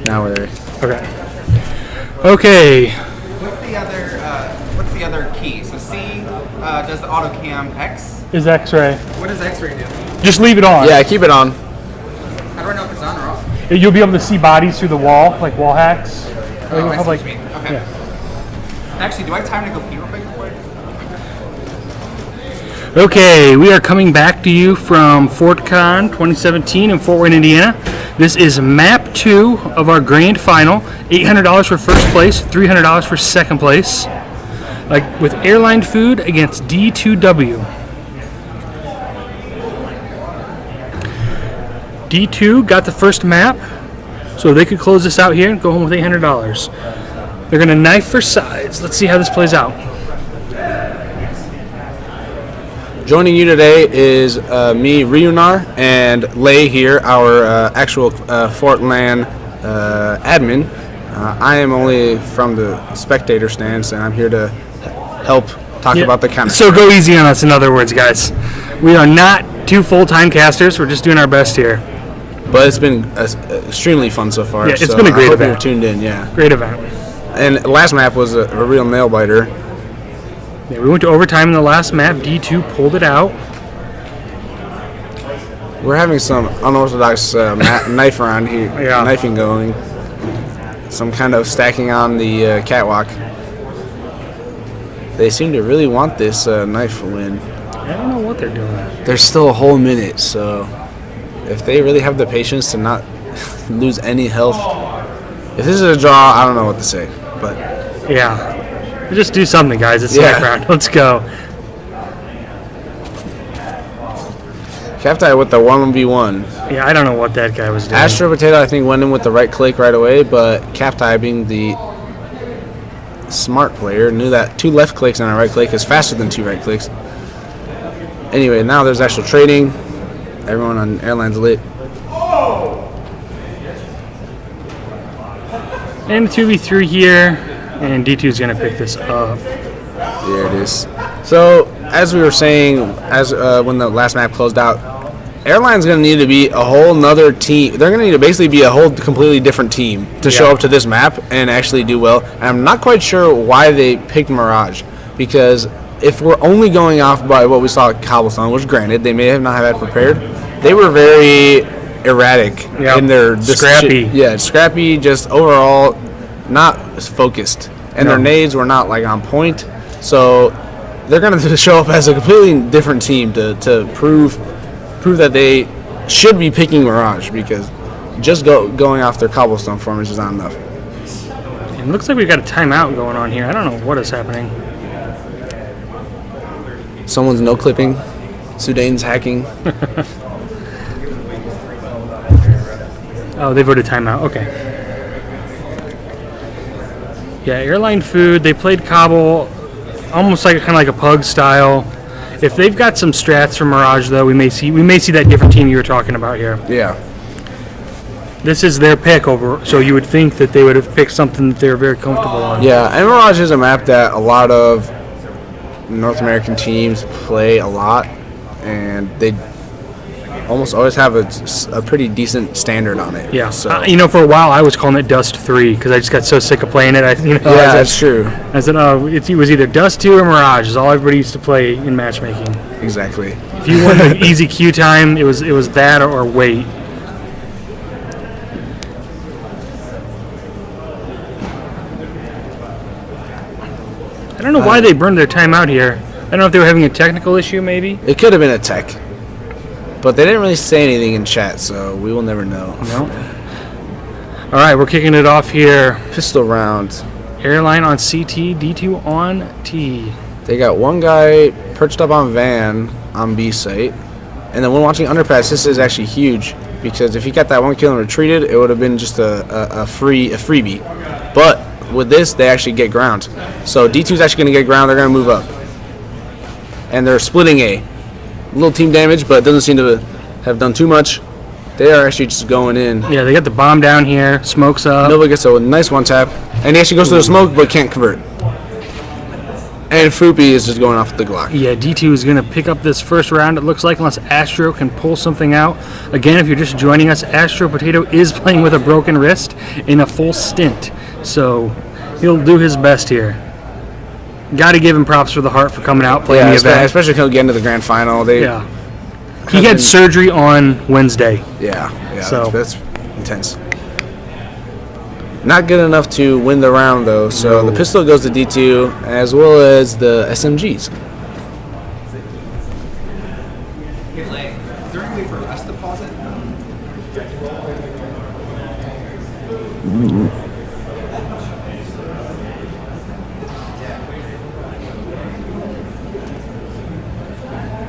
Now we're there. Okay. Okay. What's the other key? So C does the auto cam. X is X-ray. What does X-ray do? Just leave it on. Yeah, keep it on. How do I know if it's on or off? You'll be able to see bodies through the wall, like wall hacks. Oh, I see what you mean. Okay. Yeah. Actually, do I have time to go pee real quick? Okay, we are coming back to you from FortCON 2017 in Fort Wayne, Indiana. This is map 2 of our grand final. $800 for first place, $300 for second place. With airline food against D2W. D2 got the first map, so they could close this out here and go home with $800. They're going to knife for sides. Let's see how this plays out. Joining you today is me, Ryunar, and Lei here, our actual Fortland admin. I am only from the spectator stance, and I'm here to help talk about the counter. So go easy on us, in other words, guys. We are not 2 full-time casters. We're just doing our best here. But it's been extremely fun so far. Yeah, it's been a great event. You're tuned in, yeah. Great event. And last map was a real nail-biter. Yeah, we went to overtime in the last map. D2 pulled it out. We're having some unorthodox knife around here, knifing going. Some kind of stacking on the catwalk. They seem to really want this knife win. I don't know what they're doing. There's still a whole minute, so if they really have the patience to not lose any health, if this is a draw, I don't know what to say. But yeah. Just do something, guys. It's the next round. Let's go. Captai with the 1v1. Yeah, I don't know what that guy was doing. Astro Potato, I think, went in with the right click right away, but Captai, being the smart player, knew that 2 left clicks and a right click is faster than 2 right clicks. Anyway, now there's actual trading. Everyone on airline's lit. And 2v3 here. And D2 is going to pick this up. There it is. So, as we were saying, when the last map closed out, Airline's going to need to be a whole nother team. They're going to need to basically be a whole completely different team to show up to this map and actually do well. And I'm not quite sure why they picked Mirage, because if we're only going off by what we saw at Cobblestone, which granted, they may have not had prepared, they were very erratic in their scrappy. Scrappy, just overall not focused, and their nades were not on point. So they're going to show up as a completely different team to prove that they should be picking Mirage, because just going off their Cobblestone formation is not enough. It looks like we've got a timeout going on here. I don't know what is happening. Someone's no clipping. Sudane's hacking. Oh, they voted timeout. Okay. Yeah, airline food. They played Cobble, almost kind of like a pug style. If they've got some strats from Mirage, though, we may see that different team you were talking about here. Yeah. This is their pick over, so you would think that they would have picked something that they're very comfortable on. Yeah, and Mirage is a map that a lot of North American teams play a lot, and they almost always have a pretty decent standard on it. Yeah. So. For a while I was calling it Dust 3 because I just got so sick of playing it. That's true. I said, it was either Dust 2 or Mirage. Is all everybody used to play in matchmaking. Exactly. If you wanted easy queue time, it was that or wait. I don't know why they burned their time out here. I don't know if they were having a technical issue, maybe. It could have been a tech. But they didn't really say anything in chat, so we will never know. No. All right, we're kicking it off here. Pistol round. Airline on CT, D2 on T. They got one guy perched up on Van on B site. And then when watching Underpass, this is actually huge, because if he got that one kill and retreated, it would have been just a freebie. But with this, they actually get ground. So D2's actually going to get ground. They're going to move up. And they're splitting A. Little team damage, but it doesn't seem to have done too much. They are actually just going in. Yeah, they got the bomb down here. Smokes up. Nova gets a nice one tap. And he actually goes to the smoke, but can't convert. And Foopy is just going off the Glock. Yeah, D2 is going to pick up this first round, it looks like, unless Astro can pull something out. Again, if you're just joining us, Astro Potato is playing with a broken wrist in a full stint. So he'll do his best here. Got to give him props for the heart for coming out, playing the event. Especially getting to the grand final. He had surgery on Wednesday. Yeah, so that's intense. Not good enough to win the round, though. So the pistol goes to D2, as well as the SMGs. During the arrest deposit.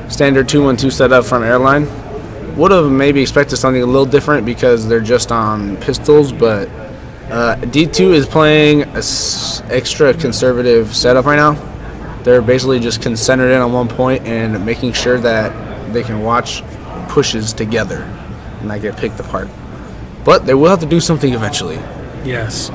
Standard 2-1-2 setup from Airline. Would have maybe expected something a little different because they're just on pistols, but D2 is playing a extra conservative setup right now. They're basically just centered in on one point and making sure that they can watch pushes together and not get picked apart. But they will have to do something eventually. Yes.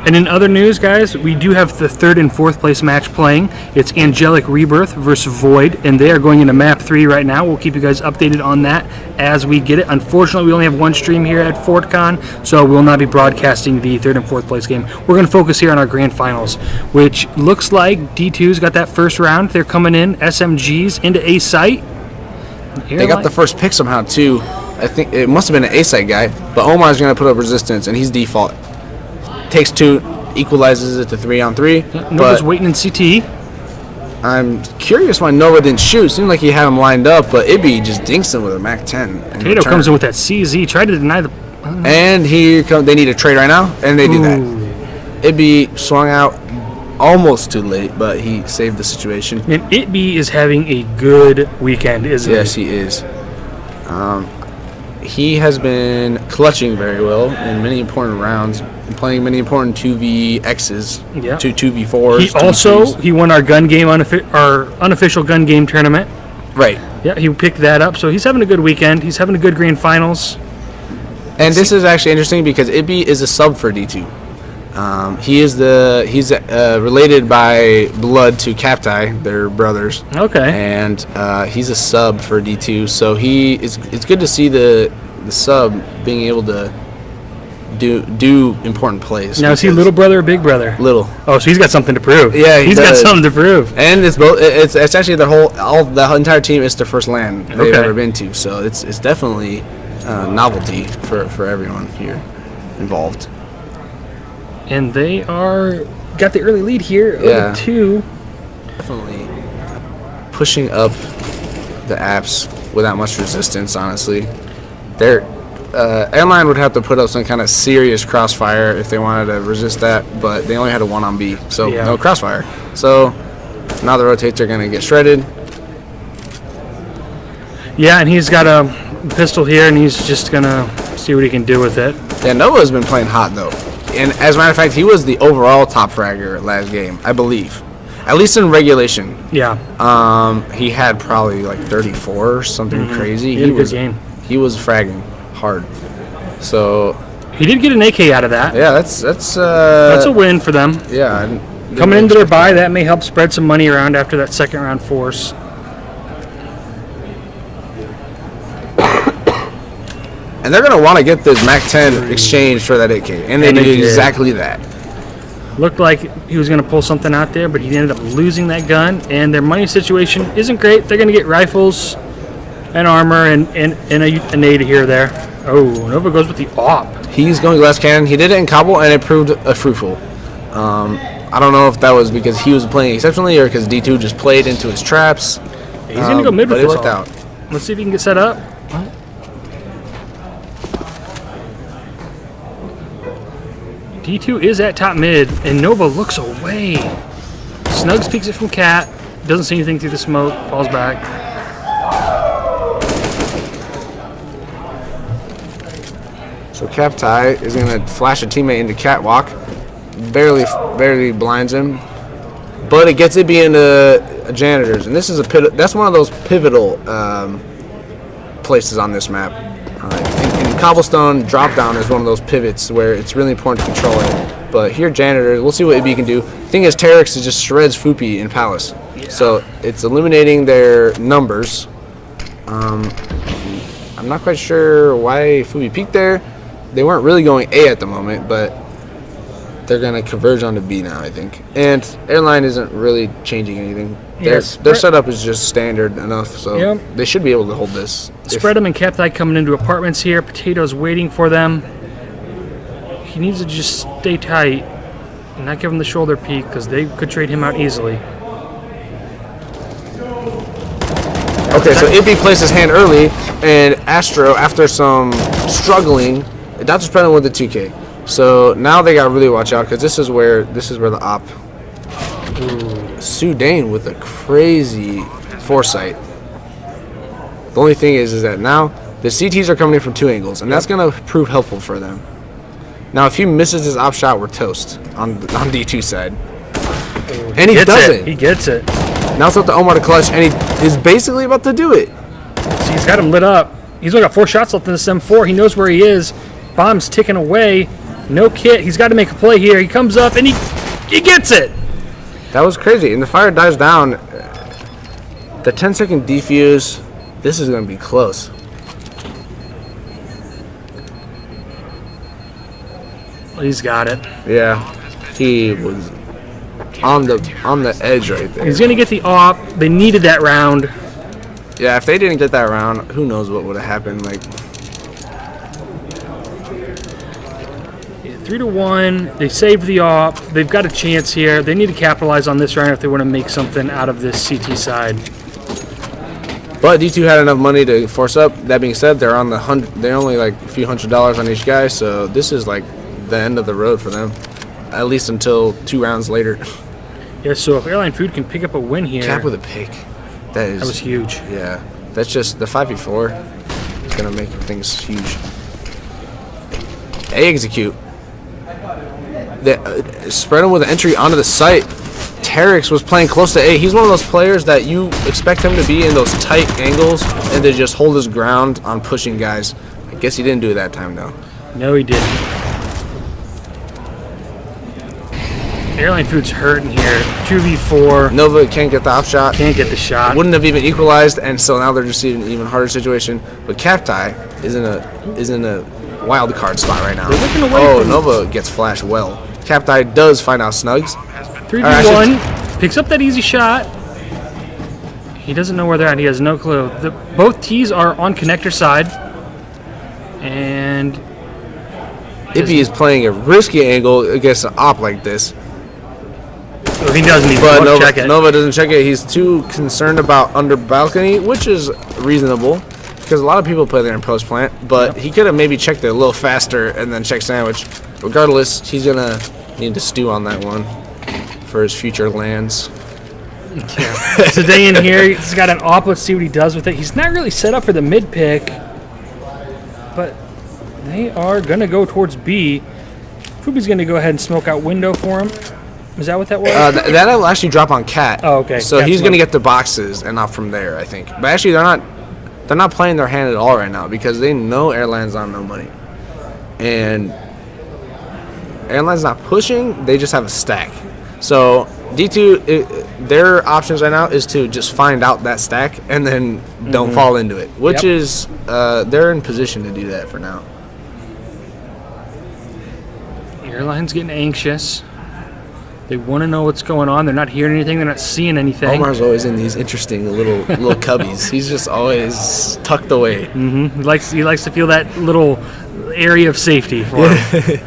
And in other news, guys, we do have the 3rd and 4th place match playing. It's Angelic Rebirth versus Void, and they are going into map 3 right now. We'll keep you guys updated on that as we get it. Unfortunately, we only have one stream here at FortCON, so we will not be broadcasting the 3rd and 4th place game. We're going to focus here on our grand finals, which looks like D2's got that first round. They're coming in, SMGs, into A site. They got the first pick somehow, too. I think it must have been an A site guy, but Omar's going to put up resistance, and he's default. Takes 2, equalizes it to 3-on-3. Nova's waiting in CT. I'm curious why Nova didn't shoot. Seemed like he had him lined up, but Ibby just dinks him with a Mac 10. Kato comes in with that CZ, tried to deny the... And here comes, they need a trade right now, and they do that. Ibby swung out almost too late, but he saved the situation. And Ibby is having a good weekend, isn't he? Yes, he is. He has been clutching very well in many important rounds and playing many important 2vXs, 2v4s. He won our gun game, our unofficial gun game tournament. Right. Yeah, he picked that up. So he's having a good weekend. He's having a good grand finals. And this is actually interesting because Ibby is a sub for D2. He's related by blood to Captai, they're brothers. Okay. And he's a sub for D2, so it's good to see the sub being able to do important plays. Now is he little brother or big brother? Little. Oh, so he's got something to prove. Yeah, he's got something to prove. And it's both. It's actually the entire team is the first LAN they've ever been to, so it's definitely novelty for everyone here involved. And they got the early lead here. Yeah. 2. Definitely pushing up the apps without much resistance, honestly. Airline would have to put up some kind of serious crossfire if they wanted to resist that, but they only had a 1 on B, so no crossfire. So now the rotates are going to get shredded. Yeah, and he's got a pistol here, and he's just going to see what he can do with it. Yeah, Nova's been playing hot, though. And as a matter of fact, he was the overall top fragger last game, I believe. At least in regulation. Yeah. He had probably like 34 or something crazy. He had a good game. He was fragging hard. So he did get an AK out of that. Yeah, that's a win for them. Yeah. Coming into their bye, that may help spread some money around after that second round force. And they're going to want to get this Mac 10 exchanged for that AK. And they did exactly that. Looked like he was going to pull something out there, but he ended up losing that gun. And their money situation isn't great. They're going to get rifles and armor and a nade here or there. Oh, Nova goes with the AWP. He's going glass cannon. He did it in Kabul, and it proved fruitful. I don't know if that was because he was playing exceptionally or because D2 just played into his traps. He's going to go mid with it worked out. Let's see if he can get set up. D2 is at top mid, and Nova looks away. Snugs peeks it from Cat. Doesn't see anything through the smoke. Falls back. So Captai is going to flash a teammate into Catwalk. Barely blinds him. But it gets Ibby into janitors. And this is that's one of those pivotal places on this map. In Cobblestone, drop down is one of those pivots where it's really important to control it. But here, Janitor, we'll see what AB can do. Thing is, Terex is just shreds Fupi in Palace. Yeah. So it's eliminating their numbers. I'm not quite sure why Fupi peaked there. They weren't really going A at the moment, but they're going to converge onto B now, I think. And Airline isn't really changing anything. Their setup is just standard enough, so they should be able to hold this. Spread them and Captai coming into apartments here. Potato's waiting for them. He needs to just stay tight and not give him the shoulder peek because they could trade him out easily. Okay, so Ibby placed his hand early, and Astro, after some struggling, Dr. Spreading with the 2K. So now they got really watch out because this is where the op. Sudane with a crazy foresight. The only thing is that now the CTs are coming in from 2 angles, and that's gonna prove helpful for them. Now, if he misses his op shot, we're toast on D2 side. And he doesn't. He gets it. Now it's up to Omar to clutch, and he is basically about to do it. So he's got him lit up. He's only got 4 shots left in this M4. He knows where he is. Bomb's ticking away. No kit. He's got to make a play here. He comes up, and he gets it. That was crazy. And the fire dies down. The 10-second defuse. This is going to be close. He's got it. Yeah, he was on the edge right there. He's gonna get the op. They needed that round. Yeah, if they didn't get that round, who knows what would have happened? Like 3-1. They saved the op. They've got a chance here. They need to capitalize on this round if they want to make something out of this CT side. But D2 had enough money to force up. That being said, they're on they're only like a few $100s on each guy, so this is like the end of the road for them, at least until 2 rounds later. Yeah, so if Airline Food can pick up a win here. Cap with a pick. That was huge. Yeah, that's just the 5v4 is going to make things huge. A execute. Spread him with an entry onto the site. Terex was playing close to A. He's one of those players that you expect him to be in those tight angles and to just hold his ground on pushing guys. I guess he didn't do it that time, though. No, he didn't. Airline Food's hurting here. 2v4. Nova can't get the op shot. Can't get the shot. Wouldn't have even equalized, and so now they're just in an even harder situation. But Captai is in a wild card spot right now. They're looking away from Nova gets flashed well. Captai does find out Snugs. 3v1. Picks up that easy shot. He doesn't know where they're at. He has no clue. Both T's are on connector side. And Ibby is playing a risky angle against an op like this. He doesn't even check it. Nova doesn't check it. He's too concerned about under balcony, which is reasonable because a lot of people play there in post plant. But he could have maybe checked it a little faster and then checked sandwich. Regardless, he's gonna need to stew on that one for his future lands. Yeah. Today in here, he's got an op. Let's see what he does with it. He's not really set up for the mid pick, but they are gonna go towards B. Fubi's gonna go ahead and smoke out window for him. Is that what that was? That'll actually drop on Cat. Oh, okay. So he's gonna get the boxes and off from there, I think. But actually, they're not playing their hand at all right now because they know Airline's on no money, and Airline's not pushing. They just have a stack. So D2, their options right now is to just find out that stack and then don't fall into it, which is they're in position to do that for now. Airline's getting anxious. They want to know what's going on. They're not hearing anything. They're not seeing anything. Omar's always in these interesting little cubbies. He's just always tucked away. Mm-hmm. He likes to feel that little area of safety for him.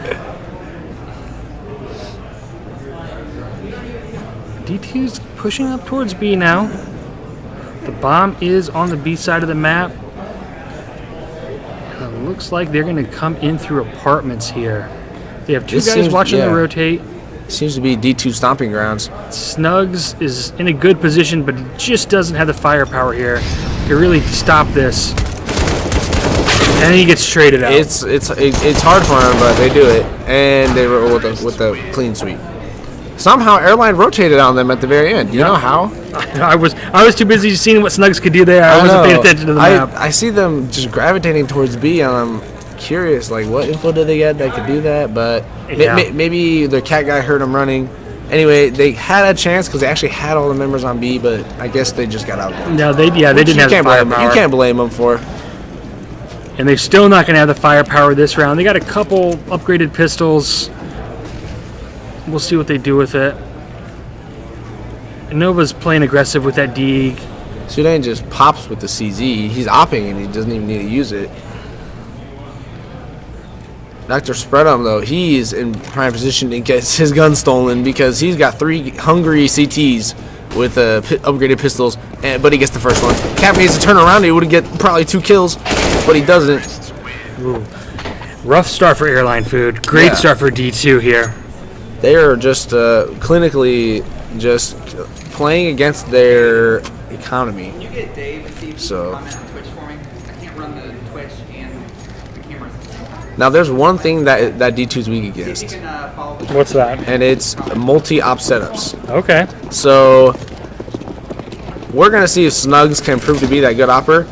D2's pushing up towards B now. The bomb is on the B side of the map. And it looks like they're going to come in through apartments here. They have 2 guys watching them rotate. Seems to be D2 stomping grounds. Snugs is in a good position, but he just doesn't have the firepower here to really stop this. And he gets traded out. It's hard for him, but they do it, and they roll with a clean sweep. Somehow Airline rotated on them at the very end. You know how? I was too busy seeing what Snugs could do there. I wasn't paying attention to the map. I see them just gravitating towards B, and I'm curious, like, what info did they get that could do that? But maybe the cat guy heard them running. Anyway, they had a chance because they actually had all the members on B, but I guess they just got outgunned. No, they didn't have the firepower. You can't blame them for. And they're still not going to have the firepower this round. They got a couple upgraded pistols. We'll see what they do with it. Nova's playing aggressive with that Deeg. Sudan just pops with the CZ. He's opping and he doesn't even need to use it. Dr. Spreadum, though, he's in prime position to get his gun stolen because he's got 3 hungry CTs with upgraded pistols, but he gets the first one. Cap needs to turn around. He would get probably 2 kills, but he doesn't. Ooh. Rough start for Airline Food. Great start for D2 here. They are just clinically just playing against their economy. Can you get Dave and see if you can comment on Twitch for me? I can't run the Twitch and the cameras. Now, there's one thing that D2's weak against. What's that? And it's multi-op setups. Okay. So we're going to see if Snugs can prove to be that good opper.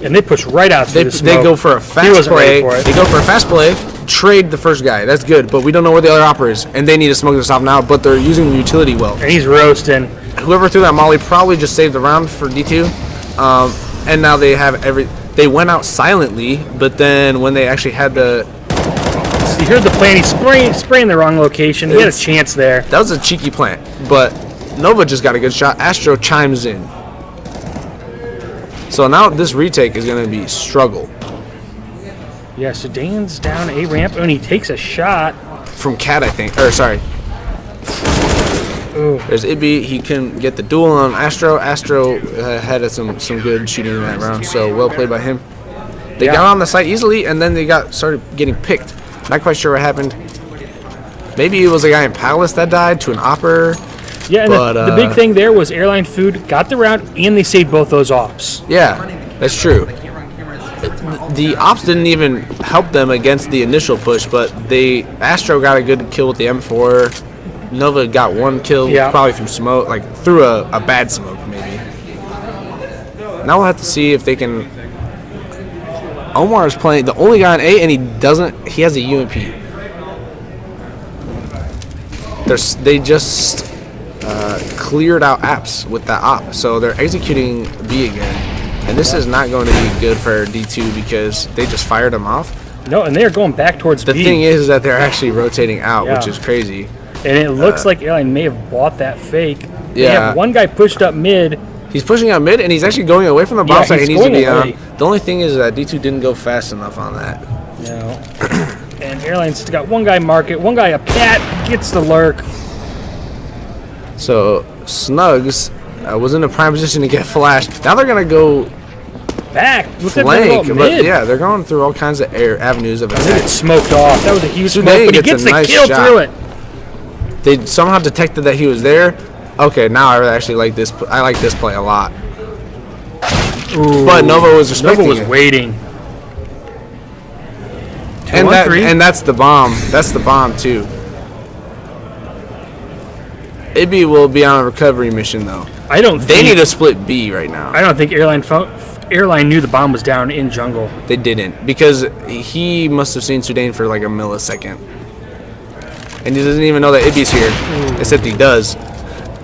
And they push right out through the smoke. They go for a fast play. They go for a fast play, trade the first guy. That's good, but we don't know where the other opper is, and they need to smoke this off now, but they're using the utility well. And he's roasting. Whoever threw that molly probably just saved the round for D2. And now they have they went out silently, but then when they actually had the... So you heard the plan. He's spraying the wrong location. He had a chance there. That was a cheeky plant, but Nova just got a good shot. Astro chimes in. So now this retake is going to be struggle. Yeah, so Dane's down A ramp, and he takes a shot. From Cat, I think. Or, sorry. Ooh. There's Ibby. He can get the duel on Astro. Astro had some good shooting in that round, so well played by him. They got on the site easily, and then they started getting picked. Not quite sure what happened. Maybe it was a guy in Palace that died to an opper. Yeah, and the big thing there was Airline Food got the round, and they saved both those ops. Yeah, that's true. The ops didn't even help them against the initial push, but Astro got a good kill with the M4. Nova got 1 kill, probably through smoke, like through a bad smoke, maybe. Now we'll have to see if they can. Omar is playing the only guy on A, and he has a UMP. They just cleared out apps with that op, so they're executing B again. And this is not going to be good for D2 because they just fired them off. No, and they're going back towards B. B. The thing is that they're actually rotating out, which is crazy. And it looks like Airline may have bought that fake. They Yeah. have one guy pushed up mid. He's pushing out mid, and he's actually going away from the bomb site he needs to be on. The only thing is that D2 didn't go fast enough on that. No. And Airline's got one guy market, one guy up Cat, gets the lurk. So Snugs was in a prime position to get flashed. Now they're going to go back. Flank, but yeah, they're going through all kinds of avenues of attack. It smoked off. That was a huge smoke, but he gets the kill through it. They somehow detected that he was there. Okay, now I actually like this. I like this play a lot. Ooh, but Nova was respecting Nova was waiting. And that's the bomb. That's the bomb too. Ibby will be on a recovery mission though. They need to split B right now. I don't think Airline knew the bomb was down in jungle. They didn't, because he must have seen Sudan for like a millisecond. And he doesn't even know that Ibby's here. Except he does.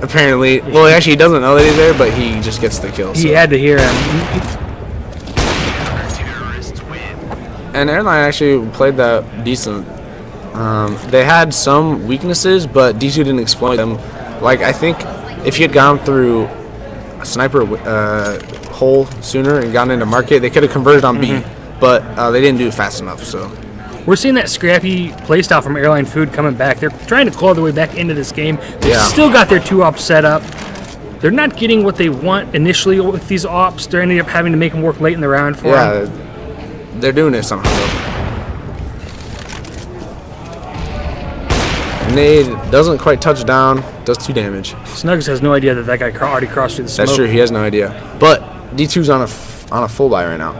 Apparently. Well, actually he doesn't know that he's there, but he just gets the kill. He had to hear him. And Airline actually played that decent. They had some weaknesses, but D2 didn't exploit them. Like, I think if he had gone through a sniper hole sooner and gotten into market, they could have converted on B, but they didn't do it fast enough. So we're seeing that scrappy playstyle from Airline Food coming back. They're trying to claw their way back into this game. They've still got their 2 ops set up. They're not getting what they want initially with these ops. They're ending up having to make them work late in the round for them. They're doing it somehow, though. Nade doesn't quite touch down, does 2 damage. Snugs has no idea that guy already crossed through the smoke. That's true, he has no idea. But D2's on a full buy right now,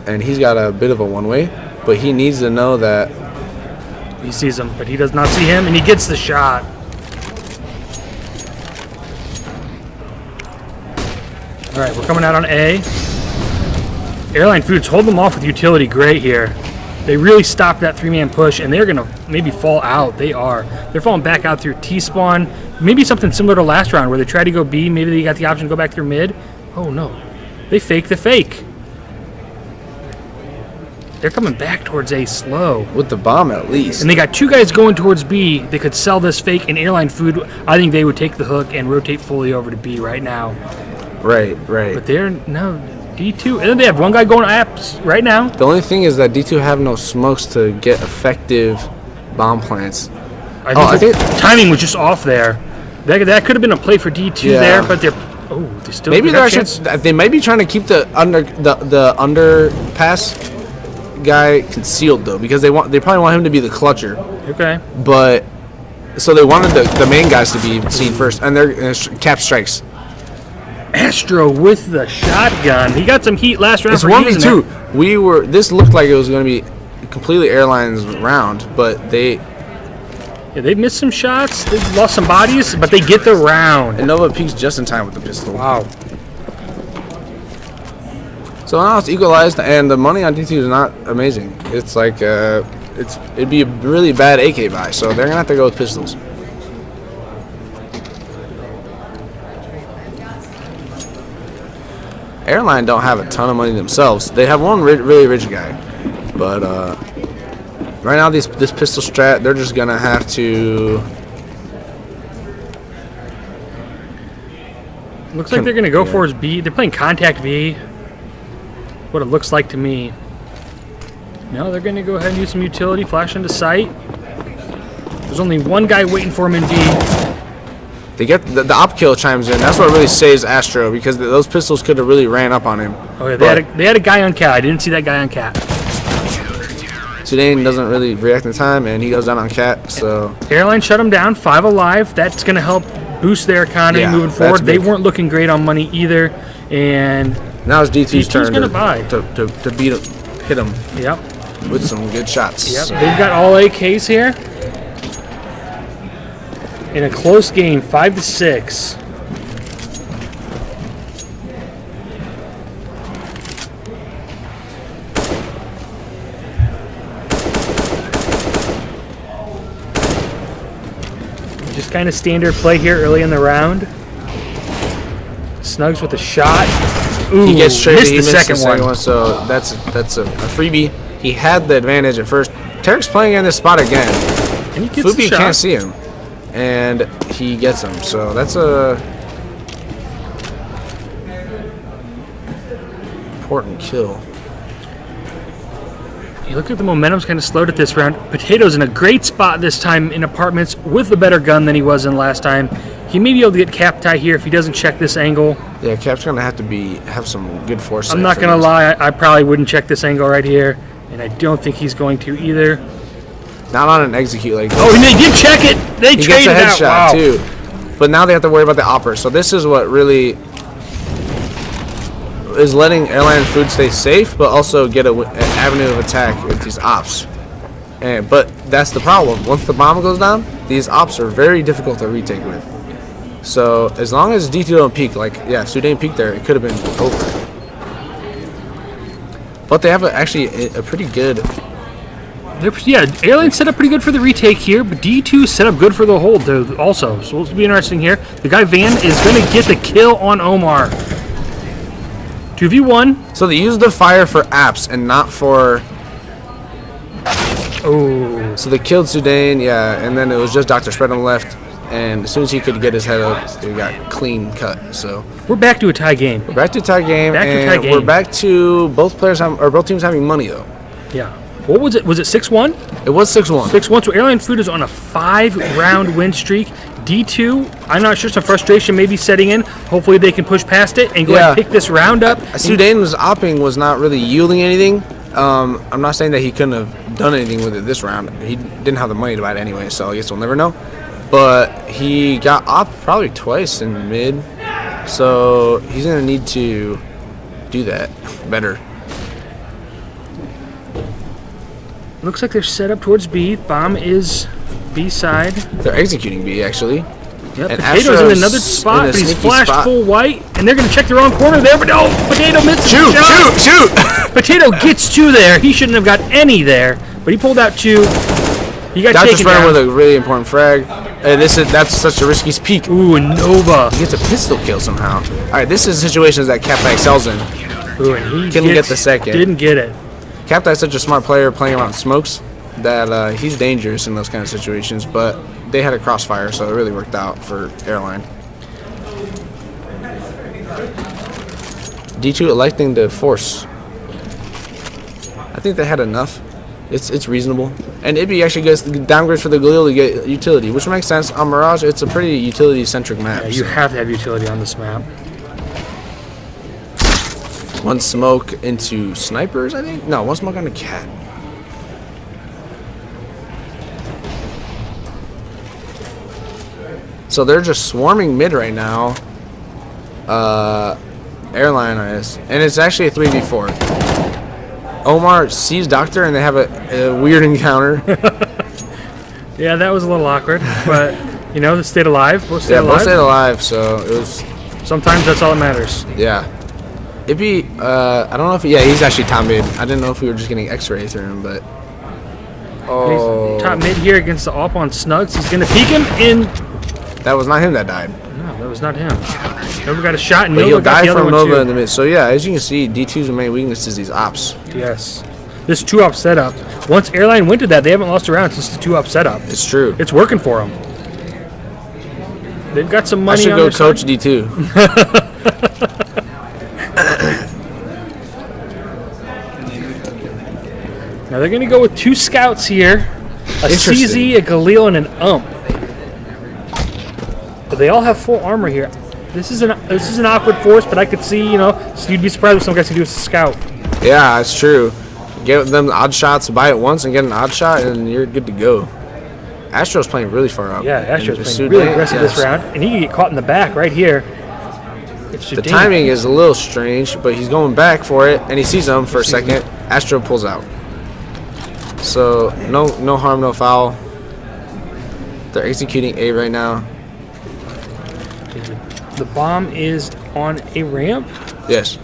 and he's got a bit of a one-way, but he needs to know that... He sees him, but he does not see him, and he gets the shot. All right, we're coming out on A. Airline Foods hold them off with utility great here. They really stopped that 3-man push, and they're going to maybe fall out. They're falling back out through T-spawn. Maybe something similar to last round where they tried to go B. Maybe they got the option to go back through mid. Oh, no. They faked the fake. They're coming back towards A slow. With the bomb, at least. And they got 2 guys going towards B. They could sell this fake and airline food. I think they would take the hook and rotate fully over to B right now. Right. But they're, no, D2. And then they have 1 guy going apps right now. The only thing is that D2 have no smokes to get effective bomb plants. I think timing was just off there. That could have been a play for D2 there, but they're they still maybe they might be trying to keep the underpass guy concealed though, because they probably want him to be the clutcher. Okay. But so they wanted the main guys to be seen first, and they're cap strikes. Astro with the shotgun. He got some heat last round. It's 1v2. This looked like it was going to be completely airlines round, but they missed some shots. They lost some bodies, but they get the round. And Nova peaks just in time with the pistol. Wow. So now it's equalized, and the money on D2 is not amazing. It's like it'd be a really bad AK buy, so they're gonna have to go with pistols. Airline don't have a ton of money themselves. They have one really rich guy, but right now this pistol strat, they're just gonna have to. Looks like they're gonna go for his B. They're playing contact V. What it looks like to me. No, they're gonna go ahead and use some utility, flash into sight. There's only 1 guy waiting for him in B. They get the op kill chimes in. That's what really saves Astro, because those pistols could have really ran up on him. Oh yeah, they had a guy on cat. I didn't see that guy on cat. Sudan doesn't really react in time, and he goes down on cat. So Airline shut him down. 5 alive. That's gonna help boost their economy moving forward. They weren't looking great on money either, and now it's D2's turn to beat him, hit him. Yep. With some good shots. Yep. So they've got all AKs here. In a close game, 5-6. Just kind of standard play here early in the round. Snugs with a shot. Ooh, he gets traded. Missed the second one. So that's a freebie. He had the advantage at first. Tarek's playing in this spot again. And he gets Fubi can't see him, and he gets him. So that's a important kill. You look at the momentum's kind of slowed at this round. Potato's in a great spot this time in apartments with a better gun than he was in last time. He may be able to get Cap tie here if he doesn't check this angle. Yeah, Cap's gonna have to have some good foresight. I'm not gonna lie, I probably wouldn't check this angle right here, and I don't think he's going to either. Not on an execute like this. Oh, and they did check it. They traded out. He gets a headshot too, but now they have to worry about the opper. So this is what really is letting airline food stay safe, but also get an avenue of attack with these ops. But that's the problem. Once the bomb goes down, these ops are very difficult to retake with. So as long as D2 don't peek, if Sudan peeked there, it could have been over. But they have actually a pretty good. Airline set up pretty good for the retake here, but D2 set up good for the hold also. So it'll be interesting here. The guy Van is going to get the kill on Omar. 2v1. So they used the fire for apps and not for. Oh. So they killed Sudan, and then it was just Dr. Spread on the left. And as soon as he could get his head up, he got clean cut. So we're back to a tie game. We're back to a tie game, we're back to both teams having money though. Yeah. What was it? Was it 6-1? It was 6-1. 6-1. So Airline Food is on a 5-round win streak. D2, I'm not sure, some frustration may be setting in. Hopefully they can push past it and go ahead and pick this round up. Sudan's opping was not really yielding anything. I'm not saying that he couldn't have done anything with it this round. He didn't have the money to buy it anyway, so I guess we'll never know. But he got op probably twice in mid, so he's going to need to do that better. Looks like they're set up towards B. Bomb is B side. They're executing B, actually. Yep, and Potato's in another spot, but he's flashed full white, and they're going to check the wrong corner there, but no, Potato missed the shot. Shoot! Potato gets 2 there. He shouldn't have got any there, but he pulled out 2. He got Dr. taken down. with a really important frag. And that's such a risky peek. Ooh, and Nova. He gets a pistol kill somehow. All right, this is situations that Captai excels in. Ooh, and he Couldn't get the second. Didn't get it. Captai's such a smart player playing around smokes that he's dangerous in those kind of situations, but they had a crossfire, so it really worked out for Airline. D2 electing to force. I think they had enough. It's reasonable. And Ibby actually gets downgrades for the Galil to get utility, which makes sense. On Mirage, it's a pretty utility-centric map. Yeah, you have to have utility on this map. One smoke into snipers, I think? No, one smoke on a cat. So they're just swarming mid right now. Airline is. And it's actually a 3v4. Omar sees Doctor and they have a weird encounter. Yeah, that was a little awkward, but you know, they stayed alive. Both stayed alive. Both stayed alive, so it was. Sometimes that's all that matters. Yeah. Ibby, I don't know if he's actually top mid. I didn't know if we were just getting X-ray through him, but. Oh. He's top mid here against the op on Snugs. He's gonna peek him in. That was not him that died. No, that was not him. Nova got a shot, and But Nova he'll got die the other from one Nova too. in the mid. So yeah, as you can see, D2's main weakness is these ops. Yes. This 2-op setup. Once Airline went to that, they haven't lost a round since the 2-op setup. It's true. It's working for them. They've got some money. I should on go their coach side. D2. Now they're going to go with 2 scouts here. A CZ, a Galil, and an Ump. But they all have full armor here. This is an awkward force, but I could see, you know, so you'd be surprised what some guys can do with a scout. Yeah, it's true. Get them odd shots, buy it once, and get an odd shot, and you're good to go. Astro's playing really far up. Yeah, Astro's playing really aggressive this round, and he can get caught in the back right here. The timing is a little strange, but he's going back for it, and he sees him for a second. Astro pulls out. So no harm, no foul. They're executing A right now. The bomb is on a ramp. Yes.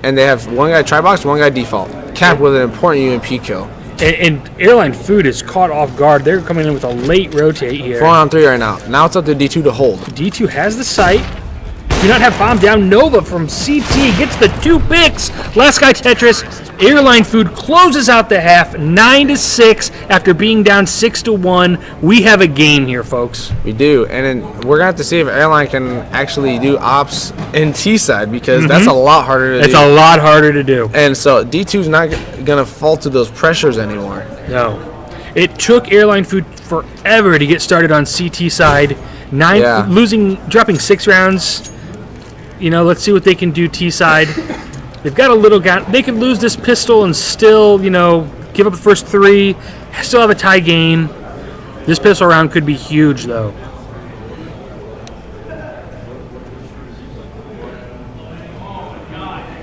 And they have one guy try-box, one guy default. Cap with an important UMP kill. And Airline Food is caught off guard. They're coming in with a late rotate here. 4-on-3 right now. Now it's up to D2 to hold. D2 has the sight. Do not have bomb down. Nova from CT gets the 2 picks. Last guy Tetris. Airline Food closes out the half 9-6 after being down 6-1. We have a game here, folks. We do, and then we're gonna have to see if Airline can actually do ops in T side because that's a lot harder to do. It's a lot harder to do. And so D2's not gonna fall to those pressures anymore. No. It took Airline Food forever to get started on CT side. Dropping 6 rounds. You know, let's see what they can do T side. They've got a little gun. They could lose this pistol and still, you know, give up the first 3. Still have a tie game. This pistol round could be huge, though.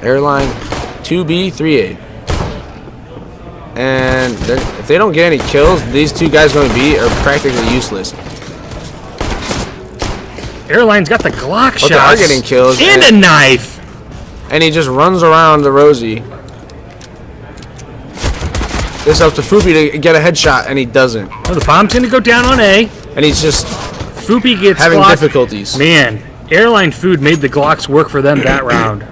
Airline 2B, 3A. And if they don't get any kills, these 2 guys going B are practically useless. Airline's got the Glock shots. They are getting kills. And a knife. And he just runs around the Rosie. This up to Foopy to get a headshot, and he doesn't. Oh, the bomb's going to go down on A. And he's just Foopy gets having Glock. difficulties. Man, Airline Food made the Glocks work for them that round.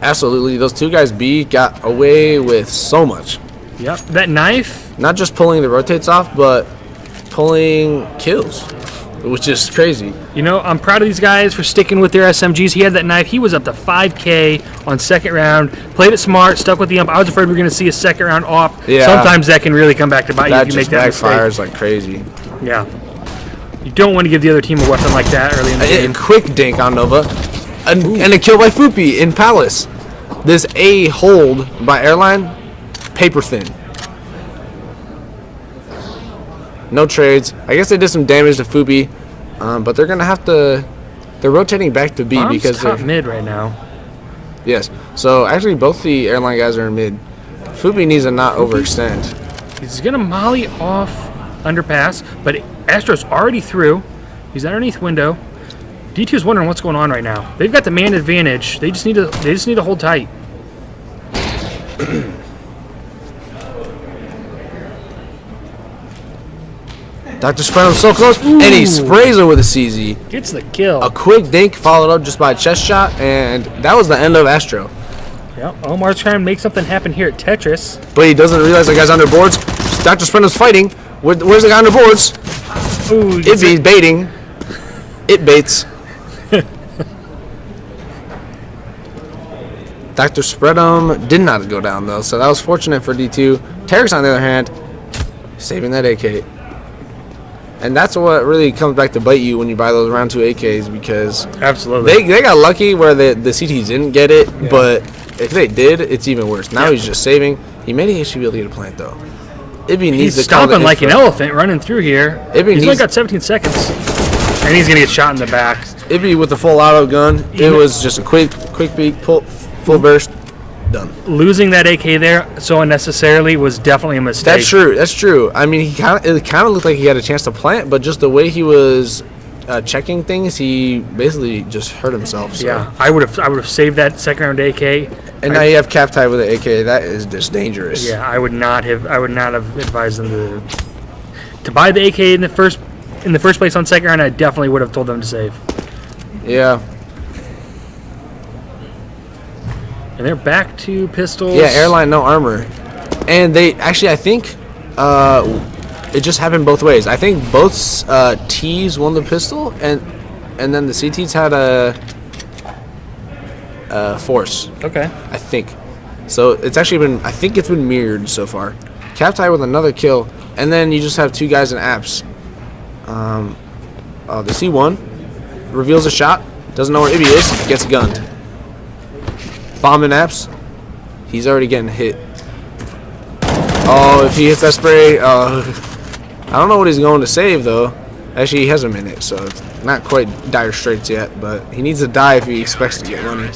Absolutely. Those 2 guys B got away with so much. Yep. That knife. Not just pulling the rotates off, but pulling kills, which is crazy. You know, I'm proud of these guys for sticking with their SMGs. He had that knife. He was up to 5K on second round. Played it smart, stuck with the ump. I was afraid we were going to see a second round op. Yeah. Sometimes that can really come back to bite you if you make that mistake. That just backfires like crazy. Yeah. You don't want to give the other team a weapon like that early in the game. A quick dink on Nova. And a kill by Foopy in Palace. This A hold by Airline, paper thin. No trades. I guess they did some damage to Foopy, but they're gonna have to. They're rotating back to B Bomb's because top they're mid right now. Yes. So actually, both the Airline guys are in mid. Foopy needs to not overextend. He's gonna molly off underpass, but Astro's already through. He's underneath window. D2's wondering what's going on right now. They've got the man advantage. They just need to hold tight. Dr. Spreadum so close, and he sprays her with a CZ. Gets the kill. A quick dink followed up just by a chest shot, and that was the end of Astro. Yep, Omar's trying to make something happen here at Tetris. But he doesn't realize the guy's under boards. Dr. Sprendum's fighting. Where's the guy under boards? Ooh, It'd be baiting. It baits. Dr. Spreadum did not go down, though, so that was fortunate for D2. Terex, on the other hand, saving that AK. And that's what really comes back to bite you when you buy those round 2 AKs, because absolutely they got lucky where the CTs didn't get it, but if they did, it's even worse. Now he's just saving. He may actually be able to get a plant, though. Ibby needs to stomping like an elephant running through here. He's only got 17 seconds, and he's going to get shot in the back. Ibby with the full auto gun. It was just a quick peek, full burst, done. Losing that AK there so unnecessarily was definitely a mistake. That's true. I mean, it kind of looked like he had a chance to plant, but just the way he was checking things, he basically just hurt himself. So. Yeah, I would have saved that second round AK. And now you have Cap tied with an AK. That is just dangerous. Yeah, I would not have advised them to buy the AK in the first place on second round. I definitely would have told them to save. Yeah. And they're back to pistols. Yeah, airline, no armor. And they actually, I think, it just happened both ways. I think both T's won the pistol, and then the CTs had a force. Okay. I think. So it's actually been, I think it's been mirrored so far. Cap tie with another kill, and then you just have two guys in apps. The C1 reveals a shot, doesn't know where Ibby is, gets gunned. Bomb in apps, he's already getting hit. Oh, if he hits that spray, I don't know what he's going to save though. Actually, he has a minute, so it's not quite dire straits yet, but he needs to die if he expects to get money.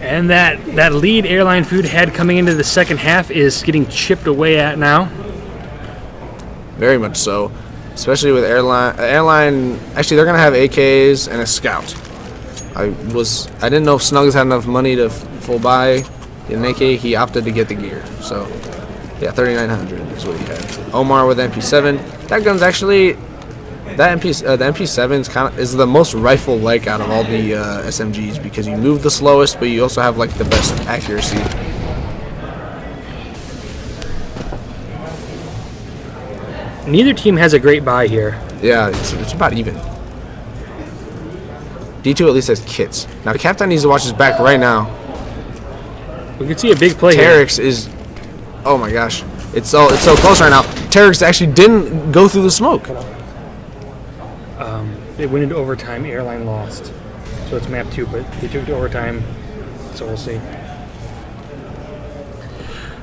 And that lead Airline Food had coming into the second half is getting chipped away at now. Very much so, especially with Airline. Actually, they're gonna have AKs and a scout. I didn't know if Snugs had enough money to full buy an AK. He opted to get the gear, so yeah, 3,900 is what he had. Omar with MP7. That gun's actually the MP7 is the most rifle-like out of all the SMGs because you move the slowest, but you also have like the best accuracy. Neither team has a great buy here. Yeah, it's about even. D2 at least has kits. Now Captain needs to watch his back right now. We can see a big play Terex here. is, oh my gosh, it's so close right now. Terex actually didn't go through the smoke. They went into overtime. Airline lost, so it's map 2, but they took it to overtime. So we'll see.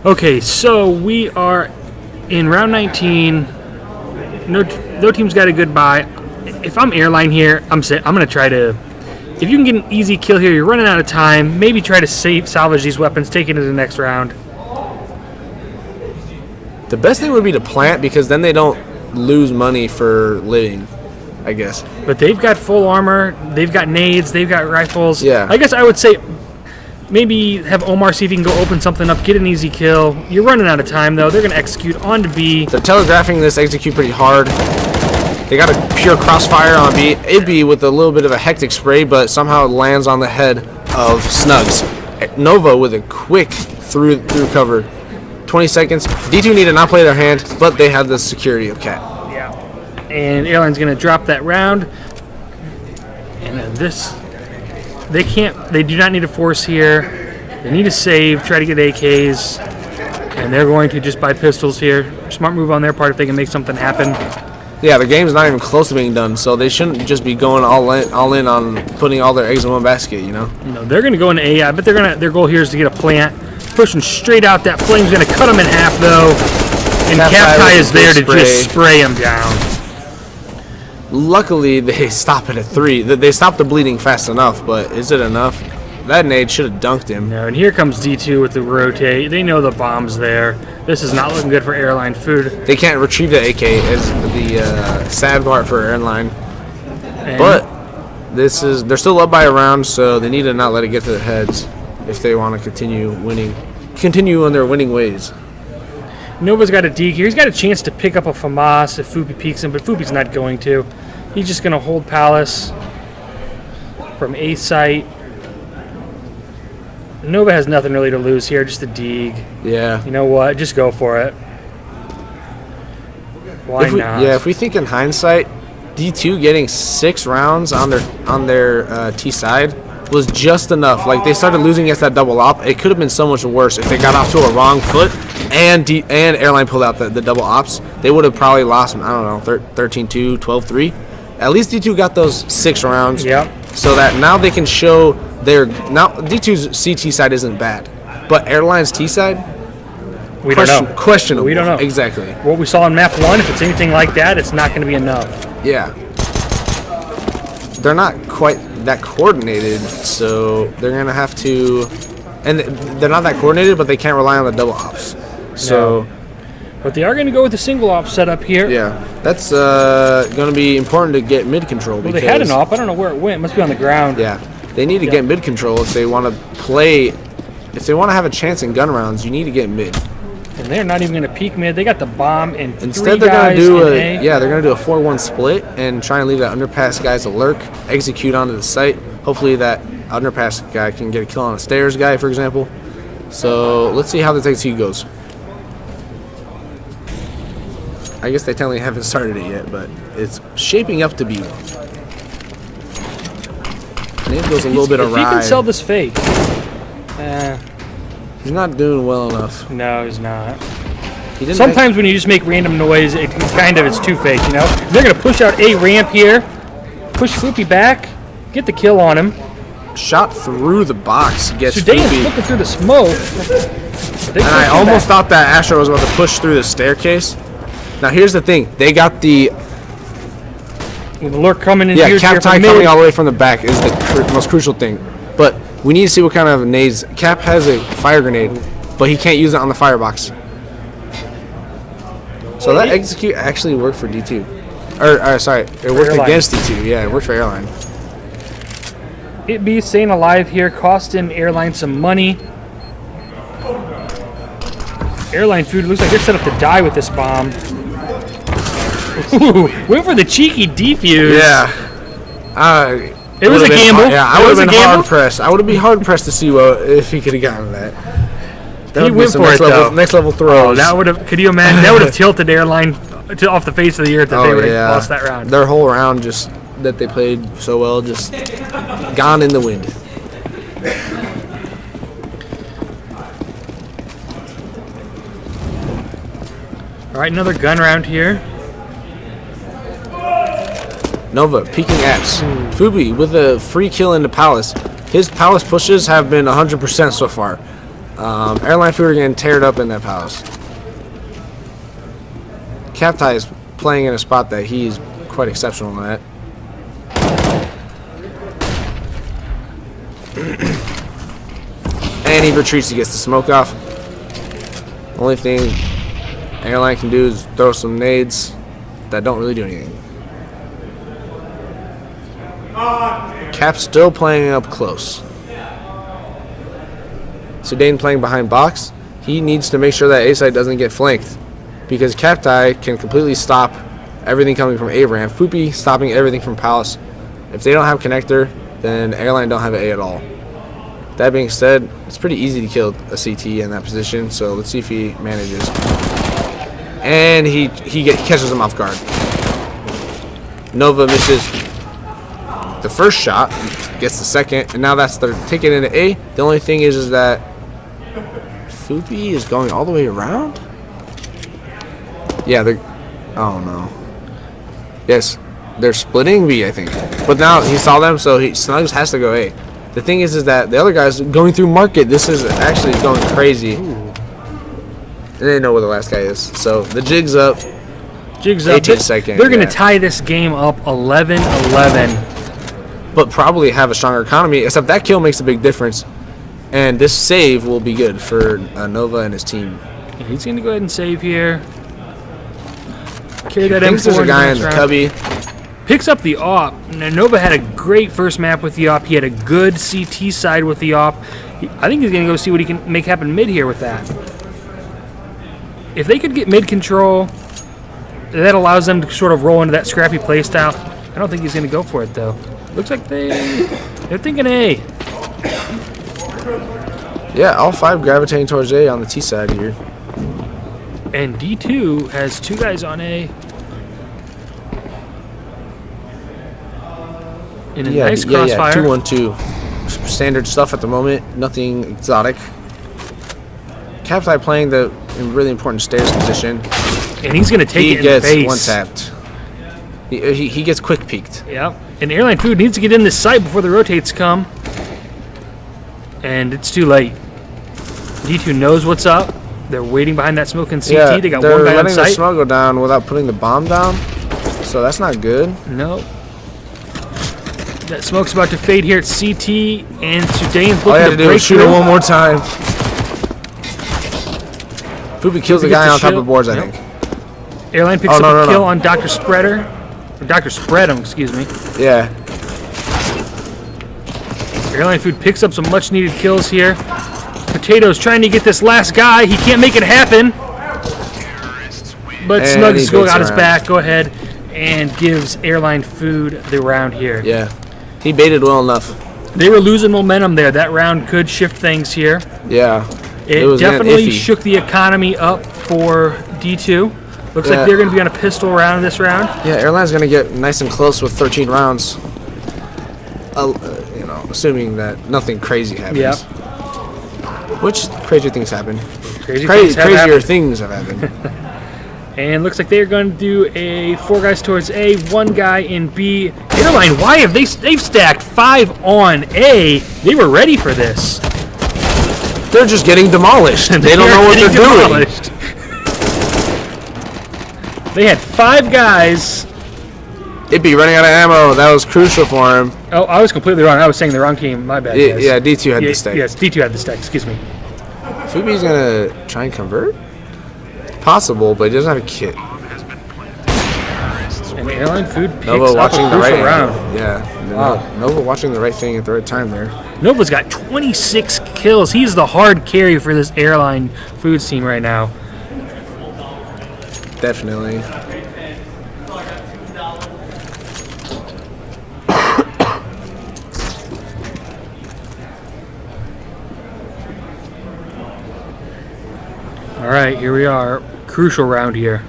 Okay, so we are in round 19. No team's got a good buy. If I'm Airline here, I'm gonna try to. If you can get an easy kill here, you're running out of time. Maybe try to salvage these weapons, take it to the next round. The best thing would be to plant because then they don't lose money for living, I guess. But they've got full armor. They've got nades. They've got rifles. Yeah. I guess I would say maybe have Omar see if he can go open something up, get an easy kill. You're running out of time though. They're gonna execute on to B. They're telegraphing this execute pretty hard. They got a pure crossfire on B. Ibby with a little bit of a hectic spray, but somehow lands on the head of Snugs. Nova with a quick through cover. 20 seconds. D2 need to not play their hand, but they have the security of Cat. Yeah. And Airline's gonna drop that round. And they do not need a force here. They need to save, try to get AKs. And they're going to just buy pistols here. Smart move on their part if they can make something happen. Yeah, the game's not even close to being done, so they shouldn't just be going all in on putting all their eggs in one basket, you know? No, they're going to go into A. I bet their goal here is to get a plant. Pushing straight out. That flame's going to cut them in half, though. And Cap Tie is there to just spray him down. Luckily, they stop it at 3. They stopped the bleeding fast enough, but is it enough? That nade should have dunked him. No, and here comes D2 with the rotate. They know the bomb's there. This is not looking good for Airline Food. They can't retrieve the AK is the sad part for Airline. But they're still up by a round, so they need to not let it get to their heads. if they want to continue on their winning ways. Nova's got a deke here. He's got a chance to pick up a FAMAS if Fupi peeks him, but Fupi's not going to. He's just going to hold Palace from A site. Nova has nothing really to lose here, just a dig. Yeah. You know what? Just go for it. Why not? Yeah, if we think in hindsight, D2 getting 6 rounds on their T side was just enough. Like, they started losing against that double op. It could have been so much worse if they got off to a wrong foot and Airline pulled out the double ops. They would have probably lost, I don't know, 13-2, 12-3. At least D2 got those 6 rounds. Yep. So that now they can show now D2's CT side isn't bad, but Airline's T side, we don't know. Questionable. We don't know. Exactly. What we saw in map 1, if it's anything like that, it's not going to be enough. Yeah. They're not quite that coordinated, so they're going to have to, and they're not that coordinated, but they can't rely on the double ops. So. No. But they are going to go with the single op setup here. Yeah, that's going to be important to get mid control. Well, they had an op. I don't know where it went. It must be on the ground. Yeah, they need to get mid control if they want to play. If they want to have a chance in gun rounds, you need to get mid. And they're not even going to peek mid. They got the bomb and instead they're going to do they're going to do a 4-1 split and try and leave that underpass guy to lurk, execute onto the site. Hopefully that underpass guy can get a kill on a stairs guy, for example. So let's see how this execute goes. I guess they technically haven't started it yet, but it's shaping up to be one. Name goes a little bit awry. If he can sell this fake. He's not doing well enough. No, he's not. Sometimes when you just make random noise, it's too fake, you know? They're going to push out a ramp here, push Fupi back, get the kill on him. Shot through the box, gets Sudan's looking through the smoke. And I almost thought that Astro was about to push through the staircase. Now here's the thing: they got the lurk coming in. Yeah, Cap tie coming all the way from the back is the most crucial thing. But we need to see what kind of nades. Cap has a fire grenade, but he can't use it on the firebox. So that execute actually worked for D2. Or sorry, it worked against D2. Yeah, it worked for Airline. It be staying alive here, costing Airline some money. Airline food looks like they're set up to die with this bomb. Ooh, went for the cheeky defuse. Yeah. It was a gamble. Yeah, I would have been hard pressed. I would have been hard pressed to see if he could have gotten that. He went for it though. Next level throws. Oh, that would have. Could you imagine? That would have tilted Airline off the face of the earth if they would have lost that round. Their whole round just that they played so well just gone in the wind. All right, another gun round here. Nova peeking apps. Fubi with a free kill into Palace. His Palace pushes have been 100% so far. Airline food are getting teared up in that Palace. Captai is playing in a spot that he's quite exceptional at. And he retreats, he gets the smoke off. Only thing Airline can do is throw some nades that don't really do anything. Cap's still playing up close. Sudan playing behind box. He needs to make sure that A-side doesn't get flanked, because Captai can completely stop everything coming from A-ramp. Fupi stopping everything from Palace. If they don't have connector, then Airline don't have an A at all. That being said, it's pretty easy to kill a CT in that position, so let's see if he manages. And he catches him off guard. Nova misses the first shot, gets the second, and now that's their ticket into A. The only thing is that Fupi is going all the way around? Yeah, they're... Oh, no. Yes, they're splitting B, I think. But now he saw them, so Snugs has to go A. The thing is that the other guy's going through market. This is actually going crazy. They didn't know where the last guy is. So the jig's up. Jig's up. Second. They're going to tie this game up 11-11. But probably have a stronger economy, except that kill makes a big difference. And this save will be good for Nova and his team. Yeah, he's going to go ahead and save here. Carry that M4. There's a guy in the cubby. Picks up the AWP. Now, Nova had a great first map with the AWP. He had a good CT side with the AWP. I think he's going to go see what he can make happen mid here with that. If they could get mid control, that allows them to sort of roll into that scrappy play style. I don't think he's going to go for it, though. Looks like they're thinking A. Yeah, all 5 gravitating towards A on the T side here. And D2 has 2 guys on A. In a nice crossfire. 2-1-2. Standard stuff at the moment. Nothing exotic. Captai playing the really important stairs position. And he's going to take it in the face. He gets one-tapped. He gets quick peeked. Yep. And Airline Food needs to get in this site before the rotates come. And it's too late. D2 knows what's up. They're waiting behind that smoke in CT. Yeah, they got they're one guy on letting the site. smoke go down without putting the bomb down. So that's not good. No. That smoke's about to fade here at CT. And Sudane's All you looking have to to do break is shoot it one more time. Fubi kills the guy on top of the boards, I think. Airline picks up a kill on Dr. Spreader. Or Dr. Spreadum, excuse me. Yeah. Airline Food picks up some much-needed kills here. Potato's trying to get this last guy. He can't make it happen. But Snugs got his back. Go ahead and gives Airline Food the round here. Yeah. He baited well enough. They were losing momentum there. That round could shift things here. Yeah. It definitely shook the economy up for D2. Looks like they're going to be on a pistol round this round. Yeah, Airline's going to get nice and close with 13 rounds. You know, assuming that nothing crazy happens. Yep. Which crazy things happen. Crazier things have happened. And looks like they're going to do a 4 guys towards A, 1 guy in B. Airline, why have they've stacked 5 on A? They were ready for this. They're just getting demolished. They don't know what they're doing. They had 5 guys. It'd be running out of ammo. That was crucial for him. Oh, I was completely wrong. I was saying the wrong team. My bad. Yeah, D2 had the stack. Yes, D2 had the stack. Excuse me. Fubi's going to try and convert? Possible, but he doesn't have a kit. And Airline Food picks Nova up watching a the right round. Yeah. Wow. Nova watching the right thing at the right time there. Nova's got 26 kills. He's the hard carry for this Airline Foods team right now. Definitely. All right, here we are. Crucial round here.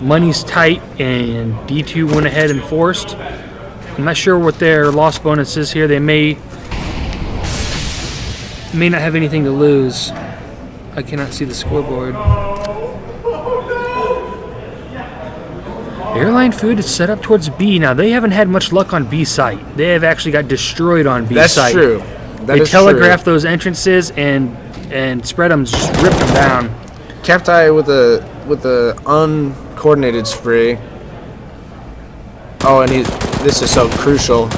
Money's tight, and D2 went ahead and forced. I'm not sure what their loss bonus is here. They may not have anything to lose. I cannot see the scoreboard. Airline Food is set up towards B. Now, they haven't had much luck on B site. They have actually got destroyed on B site. That's true. They telegraphed those entrances, and Spreadums just ripped them down. Captai with the uncoordinated spray. Oh, and this is so crucial.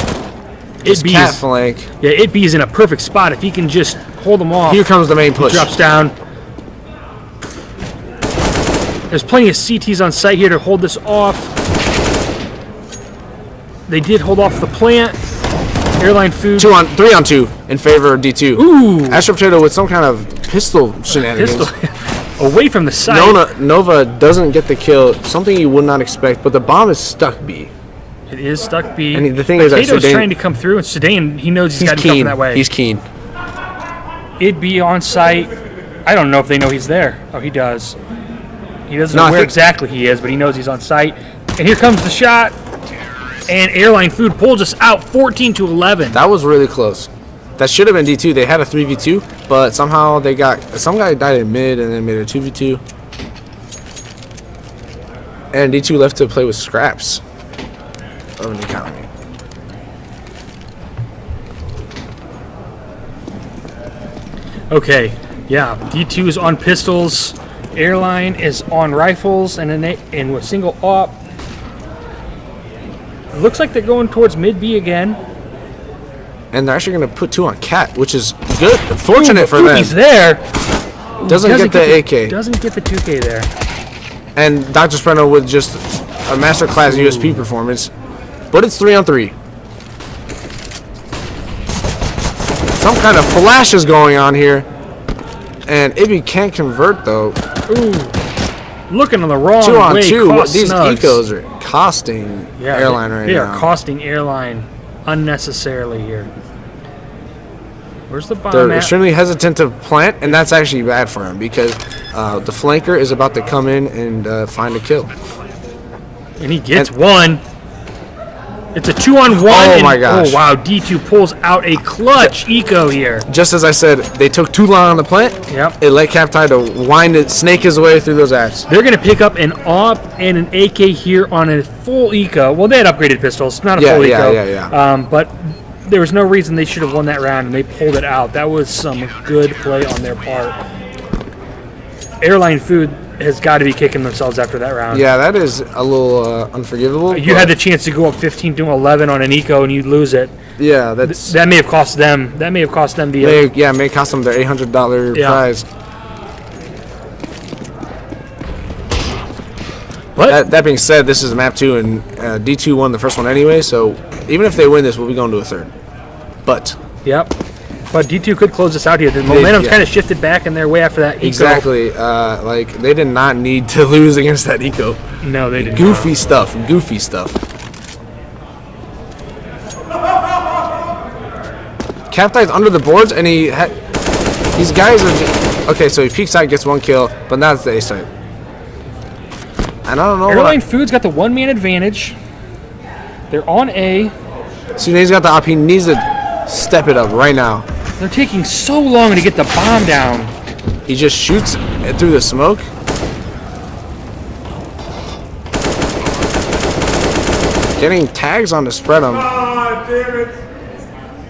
It's cat flank. Yeah, It is in a perfect spot. If he can just hold them off. Here comes the main push. He drops down. There's plenty of CTs on site here to hold this off. They did hold off the plant. Airline Food. 3 on 2 in favor of D2. Ooh. Astro Potato with some kind of pistol shenanigans. Away from the site. Nova doesn't get the kill. Something you would not expect, but the bomb is stuck B. It is stuck B. And the thing is that Potato's trying to come through, and Sudane, he knows he's got to come that way. He's keen. It'd be on site. I don't know if they know he's there. Oh, he does. He doesn't know where exactly he is, but he knows he's on site. And here comes the shot. And Airline Food pulls us out 14-11. That was really close. That should have been D2. They had a 3v2, but somehow some guy died in mid and then made a 2v2. And D2 left to play with scraps of an economy. Okay, yeah. D2 is on pistols. Airline is on rifles and with a single op. It looks like they're going towards mid B again. And they're actually going to put 2 on Cat, which is good. Fortunate for them. He's there. Doesn't get the AK. Doesn't get the 2K there. And Dr. Spreno with just a masterclass USP performance. But it's 3 on 3. some kind of flash is going on here. And Ibby can't convert, though. Ooh. Looking on the wrong 2 on way. 2. These Snugs. ecos are costing Airline right now. They are costing Airline unnecessarily here. Where's the bomb They're at? extremely hesitant to plant, and that's actually bad for him because the flanker is about to come in and find a kill. And he gets one. It's a 2-on-1. Oh my gosh. Oh wow, D2 pulls out a clutch eco here. Just as I said, they took too long on the plant. Yep. It let Captai to snake his way through those apps. They're going to pick up an AWP and an AK here on a full eco. Well, they had upgraded pistols, not a full eco. Yeah. But there was no reason they should have won that round, and they pulled it out. That was some good play on their part. Airline Food has got to be kicking themselves after that round. Yeah, that is a little unforgivable. You had the chance to go up 15-11 on an eco, and you'd lose it. Yeah, that may have cost them. That may have cost them the. May cost them their $800 prize. But that being said, this is map 2, and D2 won the first one anyway. So even if they win this, we'll be going to a third. But yep. But D2 could close this out here. The momentum's kind of shifted back in their way after that eco. Exactly. Like, they did not need to lose against that eco. No, they didn't. Goofy stuff. Captai's under the boards, and these guys are okay, so he peeks out, gets 1 kill, but now it's the A site. And I don't know. Airline Food's got the 1-man advantage. They're on A. So he's got the op. He needs to step it up right now. They're taking so long to get the bomb down. He just shoots it through the smoke. Getting tags on to spread him.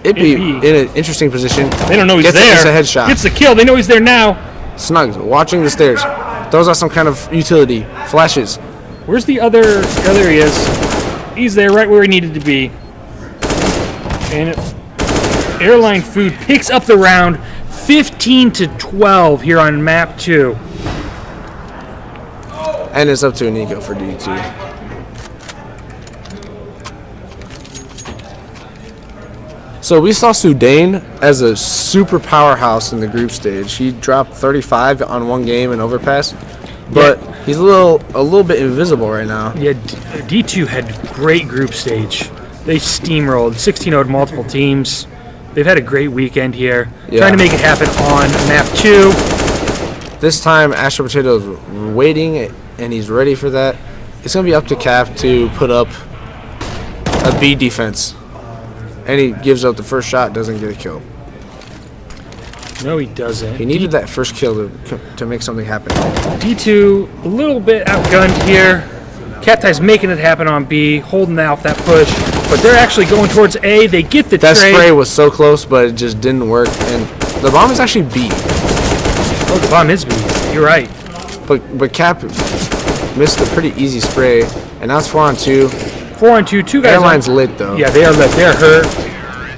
Ibby in an interesting position. They don't know he's there. Gets a headshot. Gets the kill. They know he's there now. Snugs, watching the stairs. Throws out some kind of utility. Flashes. Where's the other? Oh, there he is. He's there right where he needed to be. And Airline Food picks up the round 15-12 here on map 2. And it's up to an eco for D2. So we saw Sudain as a super powerhouse in the group stage. He dropped 35 on 1 game in Overpass, but he's a little bit invisible right now. Yeah, D2 had great group stage. They steamrolled, 16-0'd multiple teams. They've had a great weekend here. Yeah. Trying to make it happen on map 2. This time, Astro Potato's waiting, and he's ready for that. It's going to be up to Cap to put up a B defense. And he gives up the first shot, doesn't get a kill. No, he doesn't. He needed that first kill to make something happen. D2 a little bit outgunned here. Captai's making it happen on B, holding off that push. But they're actually going towards A. They get the That trade. spray was so close, but it just didn't work. And the bomb is actually B. Oh, the bomb is B. You're right. But Cap missed a pretty easy spray, and now it's 4 on 2. 4 on 2. 2 guys. Airline's lit though. Yeah, they are lit. They're hurt.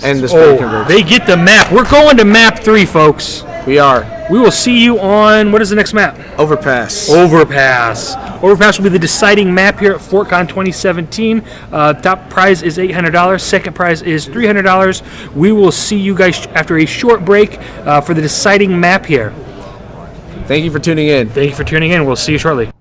And the spray converts. They get the map. We're going to map 3, folks. We are. We will see you on, what is the next map? Overpass. Overpass. Overpass will be the deciding map here at FortCON 2017. Top prize is $800. Second prize is $300. We will see you guys after a short break for the deciding map here. Thank you for tuning in. Thank you for tuning in. We'll see you shortly.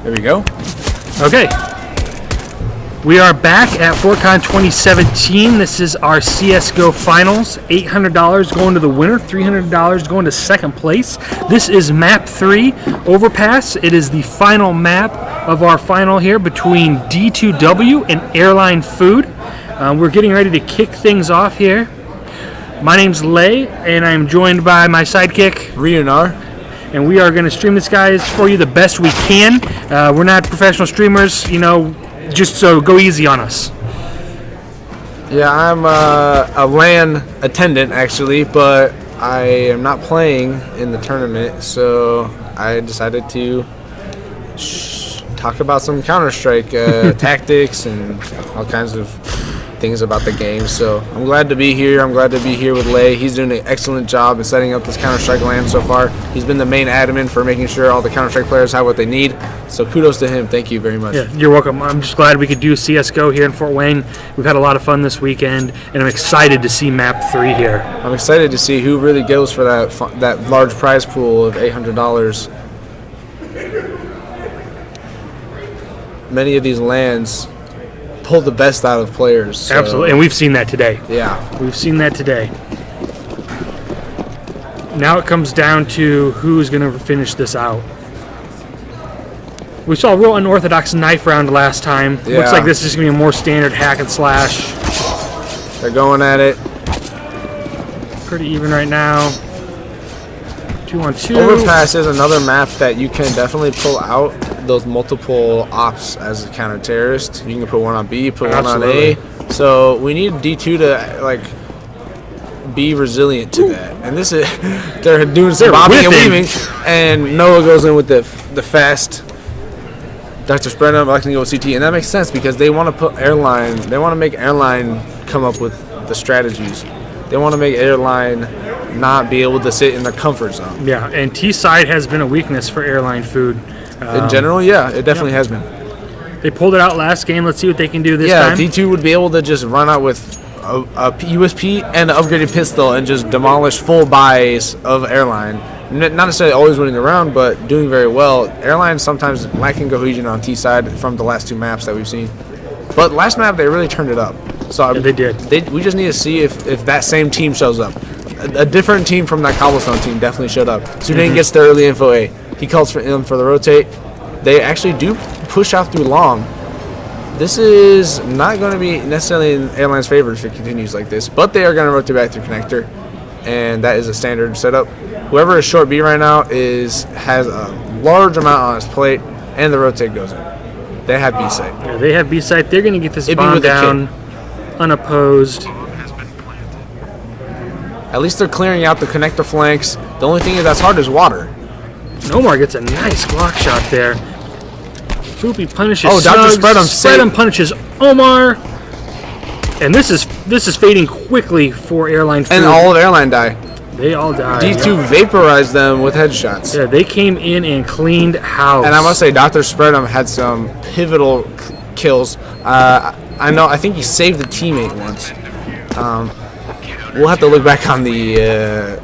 There we go. Okay. We are back at FortCON 2017. This is our CSGO finals. $800 going to the winner, $300 going to second place. This is map 3, Overpass. It is the final map of our final here between D2W and Airline Food. We're getting ready to kick things off here. My name's Lay, and I'm joined by my sidekick, Rionar. And we are going to stream this, guys, for you the best we can. We're not professional streamers, you know, just so go easy on us. Yeah, I'm a LAN attendant, actually, but I am not playing in the tournament, so I decided to talk about some Counter-Strike tactics and all kinds of things about the game. So I'm glad to be here. I'm glad to be here with Lay. He's doing an excellent job in setting up this Counter-Strike LAN so far. He's been the main admin for making sure all the Counter-Strike players have what they need. So kudos to him. Thank you very much. Yeah, you're welcome. I'm just glad we could do CSGO here in Fort Wayne. We've had a lot of fun this weekend, and I'm excited to see map 3 here. I'm excited to see who really goes for that large prize pool of $800. Many of these LANs pull the best out of players. So. Absolutely, and we've seen that today. Yeah. We've seen that today. Now it comes down to who's going to finish this out. We saw a real unorthodox knife round last time. Yeah. Looks like this is going to be a more standard hack and slash. They're going at it. Pretty even right now. 2-on-2. Overpass is another map that you can definitely pull out those multiple ops as a counter-terrorist. You can put one on B, put Absolutely. one on A. So we need D2 to like be resilient to that. And this is they're doing some bobbing and weaving, and Noah goes in with the fast. Dr. Spreadum electing to go with CT, and that makes sense because they want to put Airline. They want to make Airline come up with the strategies. They want to make Airline not be able to sit in the comfort zone. Yeah, and T-side has been a weakness for Airline Food. In general, yeah, it definitely has been. They pulled it out last game. Let's see what they can do this time. Yeah, D2 would be able to just run out with a USP and an upgraded pistol and just demolish full buys of Airline. Not necessarily always winning the round, but doing very well. Airline sometimes lacking cohesion on T-side from the last 2 maps that we've seen. But last map, they really turned it up. So yeah, they did. We just need to see if that same team shows up. A different team from that Cobblestone team definitely showed up. Sudan gets the early info A. He calls for them for the rotate. They actually do push out through long. This is not going to be necessarily in Airline's favor if it continues like this, but they are going to rotate back through connector, and that is a standard setup. Whoever is short B right now has a large amount on his plate, and the rotate goes in. They have B site. Yeah, they have B site. They're going to get this bomb down unopposed. At least they're clearing out the connector flanks. The only thing that's hard is water. Omar gets a nice Glock shot there. Foopy punishes. Oh, Dr. Spreadum punishes Omar. And this is fading quickly for Airline Food. And all of Airline die. They all died. D2 vaporized them with headshots. Yeah, they came in and cleaned house. And I must say, Dr. Spreadum had some pivotal kills. I think he saved the teammate once. We'll have to look back on the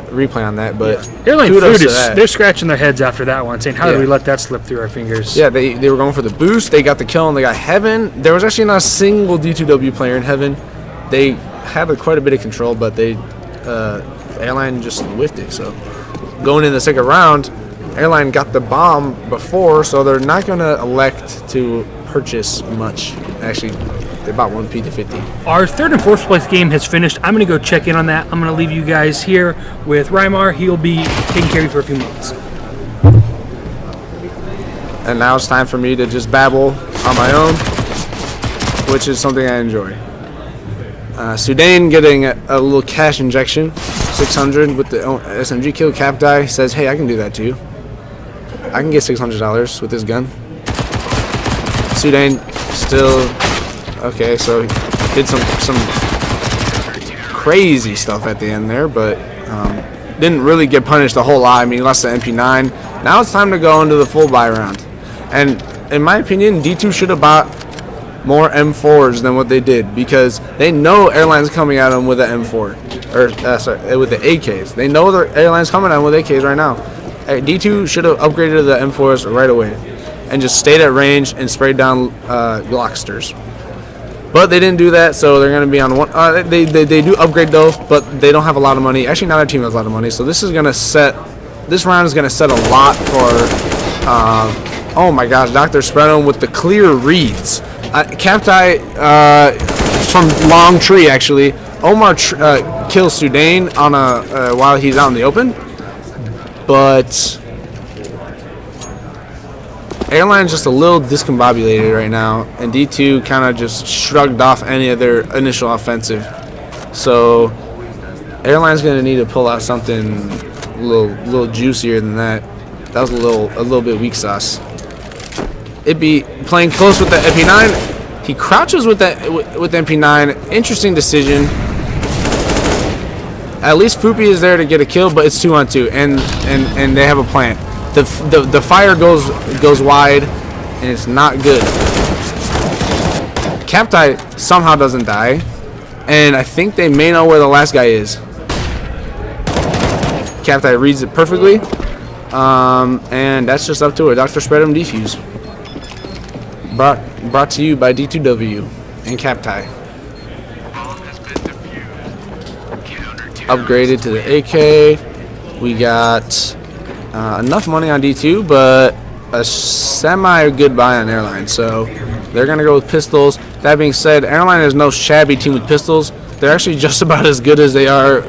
replay on that, but Airline Food they're scratching their heads after that one, saying, how did we let that slip through our fingers? Yeah, they were going for the boost. They got the kill, and they got Heaven. There was actually not a single D2W player in Heaven. They had quite a bit of control, but Airline just whiffed it. So going in the second round, Airline got the bomb before, so they're not going to elect to purchase much. Actually, they bought 1 P250. Our third and fourth place game has finished. I'm going to go check in on that. I'm going to leave you guys here with Rymar. He'll be taking care of you for a few moments. And now it's time for me to just babble on my own, which is something I enjoy. Sudan getting a little cash injection, 600 with the SMG kill. Cap die says, hey, I can do that too. I can get $600 with this gun. Sudan still okay, so he did some crazy stuff at the end there, but didn't really get punished a whole lot. I mean, he lost the MP9. Now it's time to go into the full buy round. And in my opinion, D2 should have bought more M4s than what they did, because they know Airline's coming at them with an M4, or with the AKs. They know the Airline's coming at them with AKs right now. D2 should have upgraded the M4s right away. and just stayed at range and sprayed down Glocksters. But they didn't do that, so they're going to be on one. They do upgrade though, but they don't have a lot of money. Actually, now their team has a lot of money, so this is going to set. This round is going to set a lot for. Oh my gosh, Dr. Spreadham with the clear reads. Captai from Long Tree actually. Omar kills Sudain on a while he's out in the open, but Airline's just a little discombobulated right now, and D2 kind of just shrugged off any of their initial offensive. So Airline's going to need to pull out something a little juicier than that. That was a little bit weak sauce. It'd be playing close with the MP9. He crouches with the MP9. Interesting decision. At least Fupi is there to get a kill, but it's 2-on-2, and they have a plant. The fire goes wide, and it's not good. Captai somehow doesn't die, and I think they may know where the last guy is. Captai reads it perfectly, and that's just up to it. Dr. Spreadham defuse. Brought to you by D2W and Captai. Upgraded to the AK. We got enough money on D2, but a semi-good buy on Airline. So they're going to go with pistols. That being said, Airline is no shabby team with pistols. They're actually just about as good as they are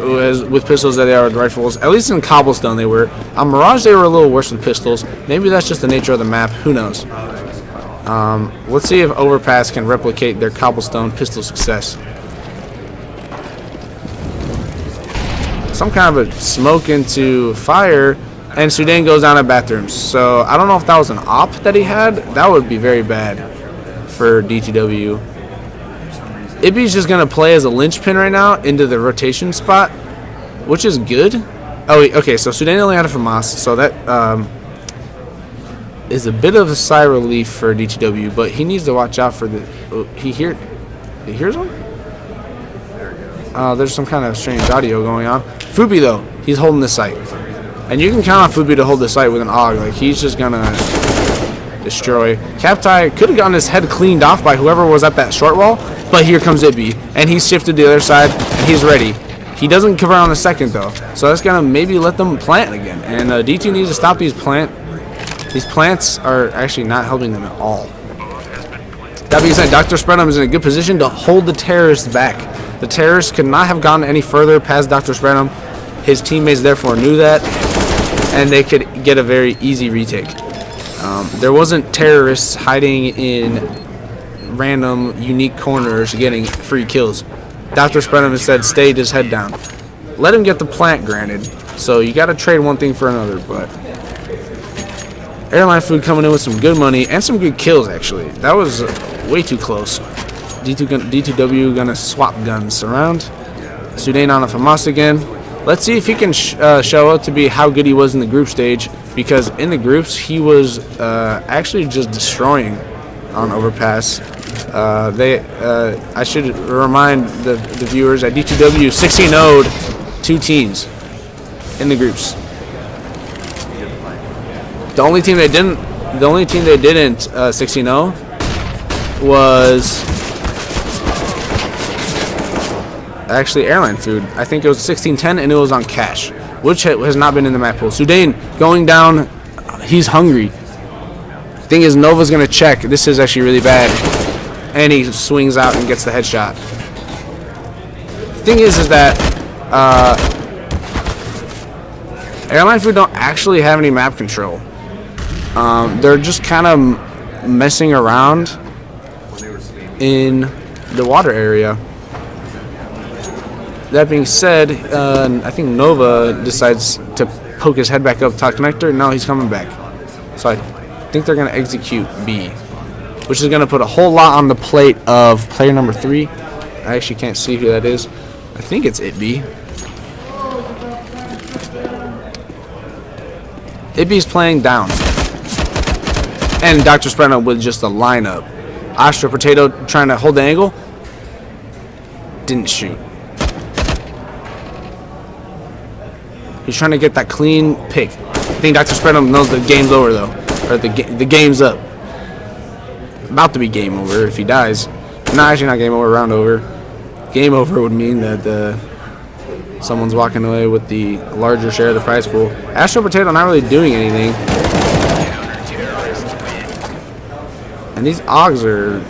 with pistols as they are with rifles. At least in Cobblestone they were. On Mirage they were a little worse with pistols. Maybe that's just the nature of the map. Who knows? Let's see if Overpass can replicate their Cobblestone pistol success. Some kind of a smoke into fire, and Sudan goes down to bathrooms. So I don't know if that was an op that he had. That would be very bad for DTW. Ibby's just going to play as a linchpin right now into the rotation spot, which is good. Oh, okay, so Sudan only had a FAMAS, so that is a bit of a sigh of relief for DTW, but he needs to watch out for the... Oh, he hears him? There's some kind of strange audio going on. Fubi, though, he's holding the site. And you can count on Fubi to hold the site with an AUG. Like, he's just going to destroy. Captai could have gotten his head cleaned off by whoever was at that short wall, but here comes Ibby. And he's shifted to the other side, and he's ready. He doesn't cover on the second, though. So that's going to maybe let them plant again. And D2 needs to stop these plants. These plants are actually not helping them at all. That being said, Dr. Spreadham is in a good position to hold the terrorists back. The terrorists could not have gone any further past Dr. Spreadham. His teammates therefore knew that, and they could get a very easy retake. There wasn't terrorists hiding in random, unique corners getting free kills. Dr. Spreadham instead stayed his head down. Let him get the plant, granted. So you got to trade one thing for another, but... Airline Food coming in with some good money and some good kills, actually. That was way too close. D2W gonna swap guns around. Sudan on a FAMAS again. Let's see if he can show up to be how good he was in the group stage, because in the groups he was actually just destroying on Overpass. I should remind the viewers that D2W 16-0'd 2 teams in the groups. The only team they didn't 16-0 was actually Airline Food. I think it was 16-10, and it was on cash, which has not been in the map pool. Sudan going down. He's hungry. Thing is, Nova's gonna check. This is actually really bad, and he swings out and gets the headshot. Thing is that Airline Food don't actually have any map control. They're just kind of messing around in the water area. That being said, I think Nova decides to poke his head back up top connector. No, he's coming back. So I think they're going to execute B, which is going to put a whole lot on the plate of player number 3. I actually can't see who that is. I think it's B. Ibby's playing down. And Dr. Spreadham with just a lineup. Astra Potato trying to hold the angle. Didn't shoot. He's trying to get that clean pick. I think Dr. Spreadham knows the game's over, though. Or the game's up. about to be game over if he dies. No, actually not game over, round over. Game over would mean that someone's walking away with the larger share of the prize pool. Astro Potato not really doing anything. And these Augs are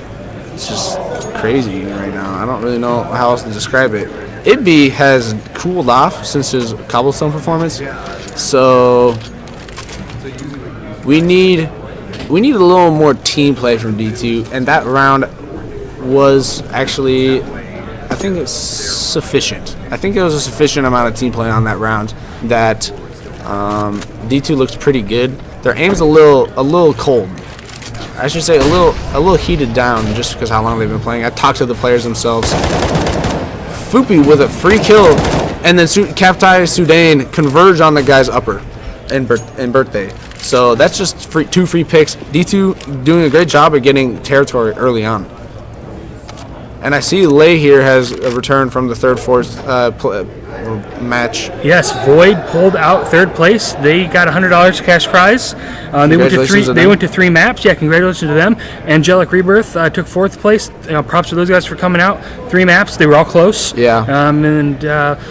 just crazy right now. I don't really know how else to describe it. Itby has cooled off since his cobblestone performance. So we need a little more team play from D2, and that round was actually, I think it's sufficient. I think it was a sufficient amount of team play on that round that D2 looked pretty good. Their aim's a little cold. I should say a little heated down just because how long they've been playing. I talked to the players themselves. Fupi with a free kill, and then Captai Sudane converge on the guy's upper in birthday. So that's just two free picks. D2 doing a great job of getting territory early on. And I see Lay here has a return from the fourth match. Yes, Void pulled out third place. They got $100 cash prize. They went to three maps. Yeah, congratulations to them. Angelic Rebirth took fourth place. Props to those guys for coming out. 3 maps. They were all close. Yeah.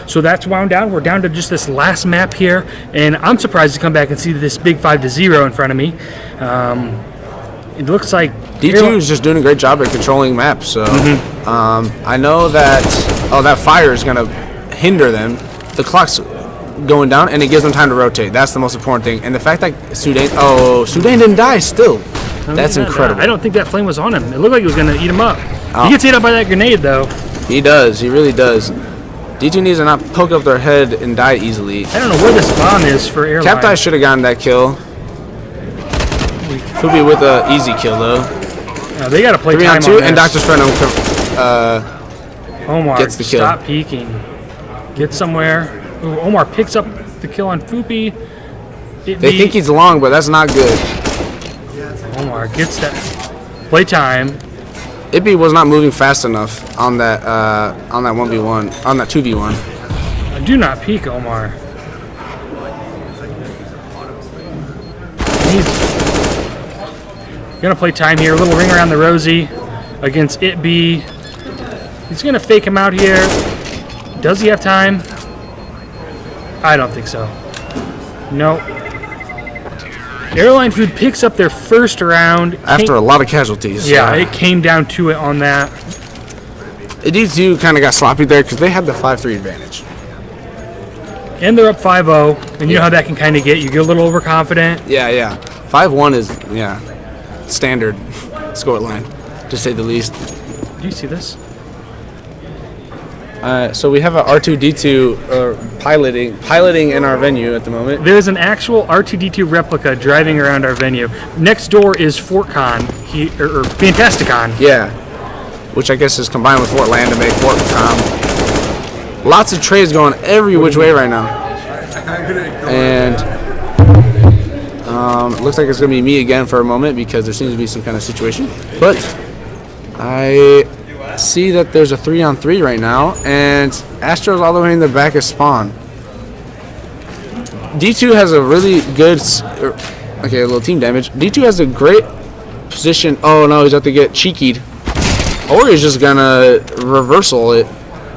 So that's wound down. We're down to just this last map here, and I'm surprised to come back and see this big 5-0 in front of me. It looks like D2 is just doing a great job at controlling maps. So I know that that fire is going to hinder them. The clock's going down, and it gives them time to rotate. That's the most important thing. And the fact that Sudane didn't die still. That's incredible. I don't think that flame was on him. It looked like it was going to eat him up. He gets eaten up by that grenade, though. He does. He really does. D2 needs to not poke up their head and die easily. I don't know where this bomb is for airline. Captai should have gotten that kill. Could be with an easy kill, though. They got to play 3 time on 2, on and this. Dr. Strenham Omar, gets the kill. Stop peeking. Get somewhere. Ooh, Omar picks up the kill on Fupi. They think he's long, but that's not good. Omar gets that. Play time. Itby was not moving fast enough on that 1v1, on that 2v1. Do not peek, Omar. He's gonna play time here. A little ring around the rosy against Itby. He's gonna fake him out here. Does he have time? I don't think so. Nope. Airline Food picks up their first round. After a lot of casualties. Yeah, it came down to it on that. D2 kind of got sloppy there because they had the 5-3 advantage. And they're up 5-0, and you know how that can kind of get. You get a little overconfident. Yeah. 5-1 is, standard score line, to say the least. Do you see this? So we have a R2-D2 piloting in our venue at the moment. There's an actual R2-D2 replica driving around our venue. Next door is FortCON, or Fantasticon. Yeah, which I guess is combined with Fortland to make FortCON. Lots of trades going every which way right now. And it looks like it's going to be me again for a moment because there seems to be some kind of situation. But I see that there's a 3-on-3 right now, and Astro's all the way in the back of spawn. D2 has a really good... Okay, a little team damage. D2 has a great position. Oh, no, he's about to get cheekied. Or he's just going to reversal it.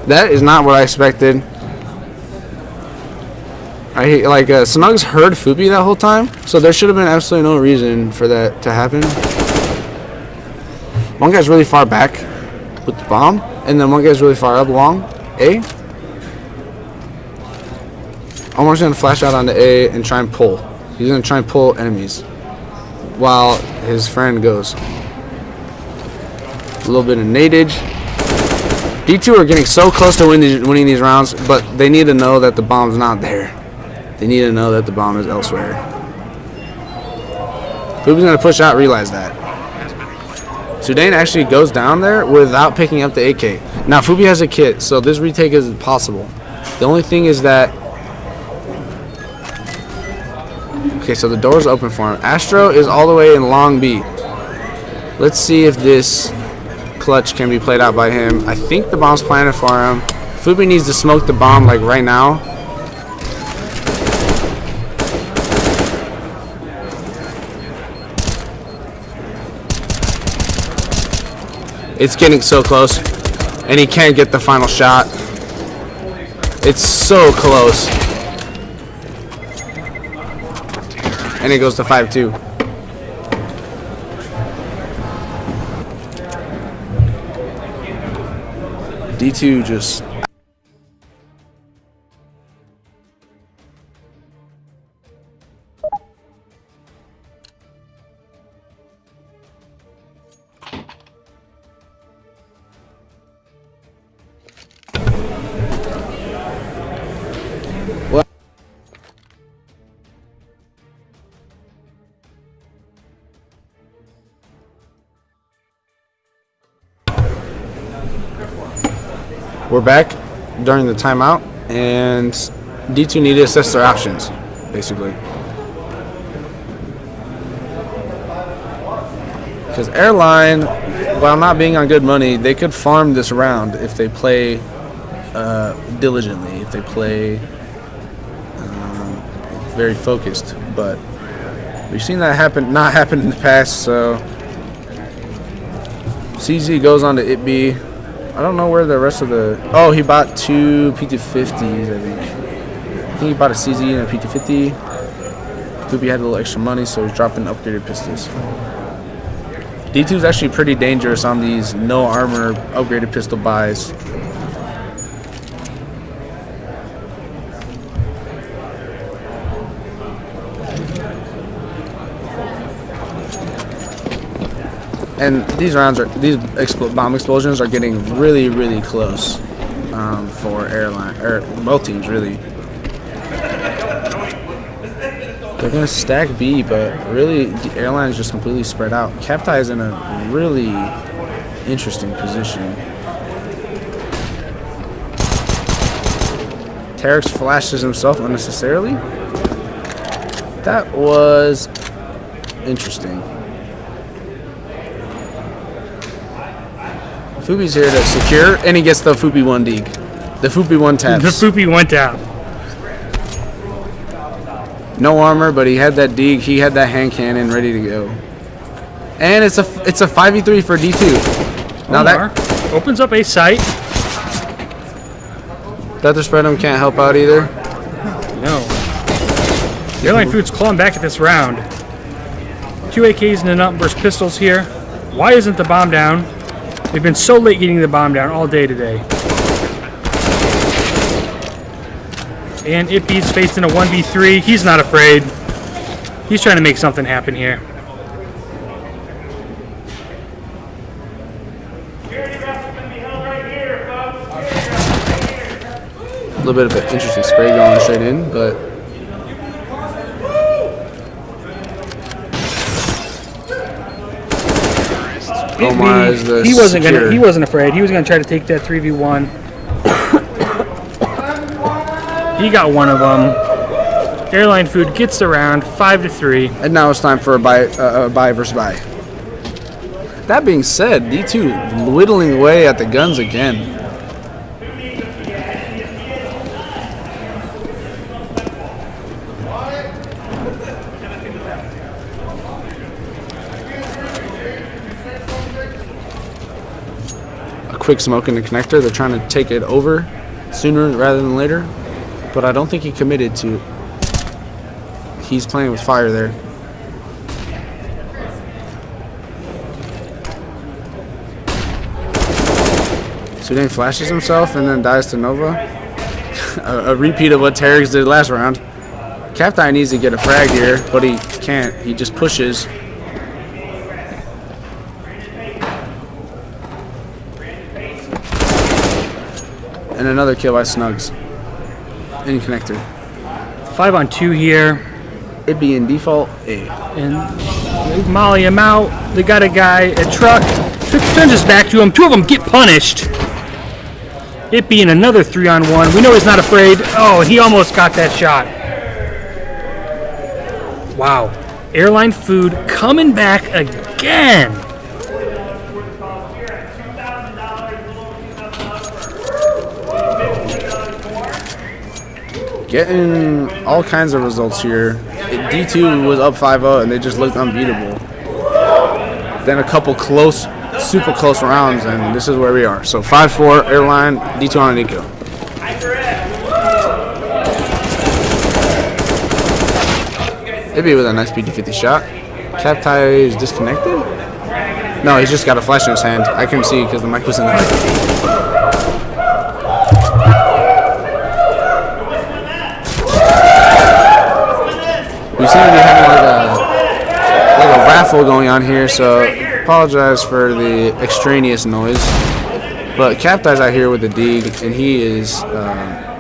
That is not what I expected. Snugs heard Fupi that whole time, so there should have been absolutely no reason for that to happen. One guy's really far back with the bomb, and then one guy's really far up long. A. Omar's going to flash out onto A and try and pull. He's going to try and pull enemies while his friend goes. A little bit of nadage. D2 are getting so close to winning these rounds, but they need to know that the bomb's not there. They need to know that the bomb is elsewhere. Fubi's going to push out, realize that. Sudane actually goes down there without picking up the AK. Now, Fubi has a kit, so this retake is possible. The only thing is that... Okay, so the door's open for him. Astro is all the way in long B. Let's see if this clutch can be played out by him. I think the bomb's planted for him. Fubi needs to smoke the bomb like right now. It's getting so close, and he can't get the final shot. It's so close. And it goes to 5-2. D2 just... We're back during the timeout, and D2 need to assess their options, basically. Because Airline, while not being on good money, they could farm this round if they play diligently, if they play very focused. But we've seen that not happen in the past, so CZ goes on to ItB. I don't know where the rest of the... Oh, he bought 2 PT50s, I think. I think he bought a CZ and a PT50. Fubi had a little extra money, so he's dropping upgraded pistols. D2 is actually pretty dangerous on these no armor upgraded pistol buys. And these rounds are bomb explosions are getting really, really close for Airline or both teams really. They're gonna stack B, but really the Airline is just completely spread out. Captai is in a really interesting position. Terex flashes himself unnecessarily. That was interesting. Fubi's here to secure, and he gets the Fubi 1 dig. The Fubi 1 taps. The Fubi 1 tap. No armor, but he had that dig. He had that hand cannon ready to go. And it's a 5v3 for D2. Now Omar that opens up a sight. Dr. Spreadum can't help out either. No. Airline Food's clawing back at this round. 2 AKs and an upburst pistols here. Why isn't the bomb down? We've been so late getting the bomb down all day today. And ItB's faced in a 1v3. He's not afraid. He's trying to make something happen here. A little bit of an interesting spray going straight in, but Omar is the he wasn't afraid. He was gonna try to take that 3v1. He got one of them. Airline Food gets the round 5-3. And now it's time for a buy versus buy. That being said, D2 whittling away at the guns again. A quick smoke in the connector. They're trying to take it over sooner rather than later. But I don't think he committed to. He's playing with fire there. Sudan flashes himself and then dies to Nova. a repeat of what Terex did last round. Captai needs to get a frag here, but he can't. He just pushes. And another kill by Snugs. In connector. 5-on-2 here. It'd be in default A. And they molly him out. They got a guy, a truck. Turns his back to him. Two of them get punished. It being another 3-on-1. We know he's not afraid. Oh, he almost got that shot. Wow. Airline Food coming back again. Getting all kinds of results here. D2 was up 5-0 and they just looked unbeatable. Then a couple close super close rounds, and this is where we are. So 5-4 airline, D2 on Nico. Maybe with a nice PT-50 shot. Captai is disconnected? No, he's just got a flash in his hand. I couldn't see because the mic was in the mic. We seem to be having like a raffle going on here, so apologize for the extraneous noise. But Captai's out here with the dig, and he is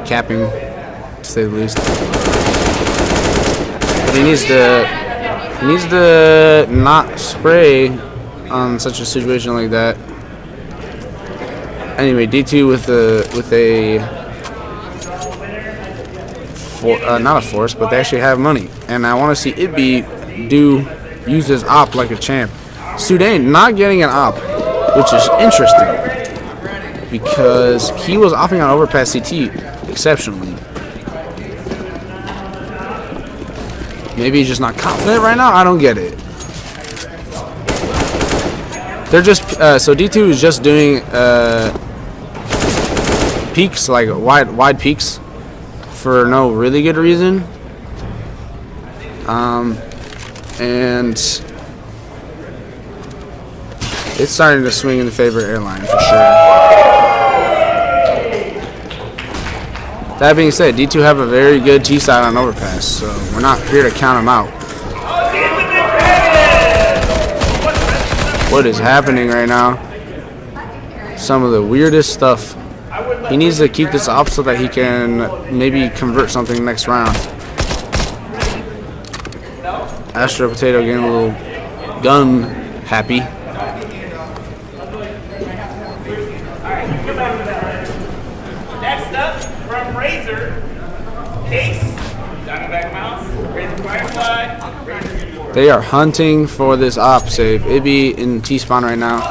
capping, to say the least. But he needs to not spray on such a situation like that. Anyway, D2 with not a force, but they actually have money, and I want to see Itby use his op like a champ. Sudan not getting an op, which is interesting because he was opping on overpass CT exceptionally. Maybe he's just not confident right now. I don't get it. They're just so D2 is just doing peaks, like wide peaks, for no really good reason. And it's starting to swing in the favor of airline for sure. That being said, D2 have a very good T side on overpass, so we're not here to count them out. What is happening right now? Some of the weirdest stuff. He needs to keep this up so that he can maybe convert something next round. Astro Potato getting a little gun happy. Next up, from Razor, Case, Diamondback Mouse, Razor Firefly, Razor. They are hunting for this op save. Ibby in T-spawn right now.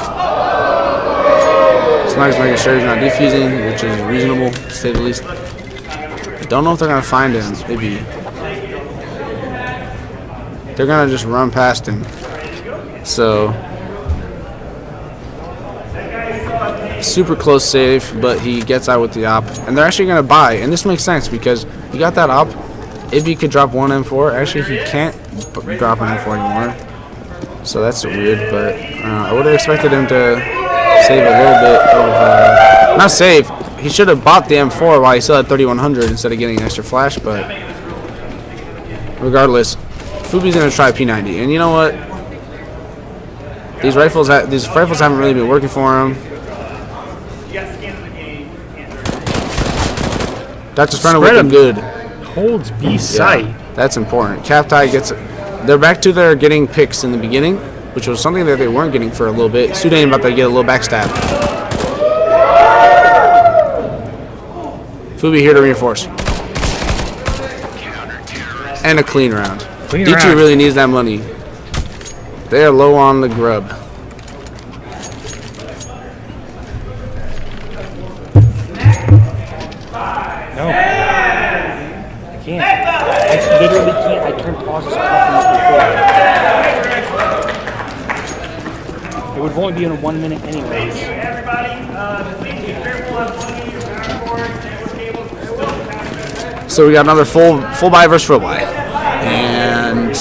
Sniper's making sure he's not defusing, which is reasonable, to say the least. I don't know if they're going to find him, Ibby. They're going to just run past him. So, super close save, but he gets out with the op. And they're actually going to buy. And this makes sense because he got that op. Ibby could drop one M4. Actually, he can't drop an M4 anymore. So that's weird, but I would have expected him to save a little bit of, not save, he should have bought the M4 while he still had 3100 instead of getting an extra flash, but regardless, Fubi's going to try P90, and you know what, these rifles haven't really been working for him. Dr. Spreader looking good. Holds B site. Yeah, that's important. Captai gets, they're back to their getting picks in the beginning, which was something that they weren't getting for a little bit. Sudan about to get a little backstab. Fubi here to reinforce. And a clean round. D2 really needs that money. They are low on the grub. No. I can't. I literally can't. I turned pauses off before. It would only be in 1 minute anyways. So we got another full buy versus full buy. And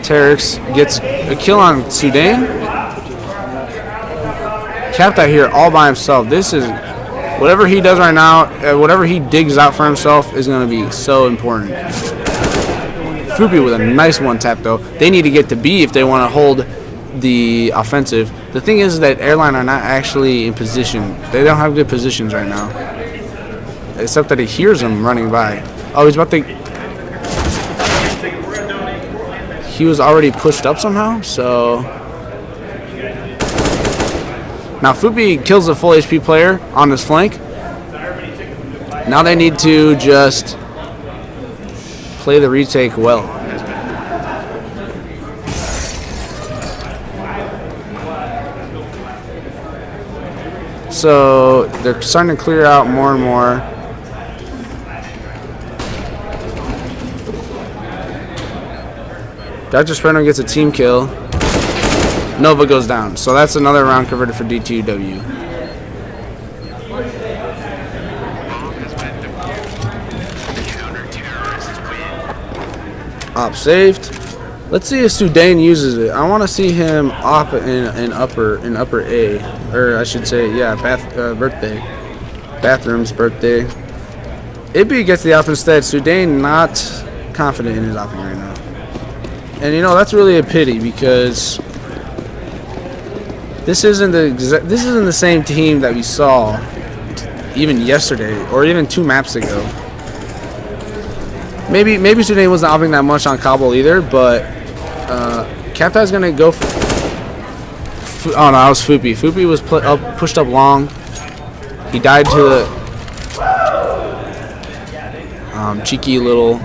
Terex gets a kill on Sudan. Captai here all by himself. This is, whatever he does right now, whatever he digs out for himself is going to be so important. Fubi with a nice one tap though. They need to get to B if they want to hold the offensive. The thing is that airline are not actually in position. They don't have good positions right now. Except that he hears them running by. Oh, he's about to... He was already pushed up somehow, so... Now Fubi kills the full HP player on his flank. Now they need to just play the retake well. So they're starting to clear out more and more. Dr. Spreadham gets a team kill. Nova goes down. So that's another round converted for D2W. Op saved. Let's see if Sudain uses it. I want to see him op in upper A, or I should say, yeah, birthday, bathrooms birthday. Ibby gets the op instead. Sudain not confident in his opping right now, and you know that's really a pity because this isn't the same team that we saw even yesterday or even 2 maps ago. Maybe Sudain wasn't opping that much on Kabul either, but Captai's gonna go for. Oh no, that was Fupi. Fupi was pushed up long. He died to the cheeky little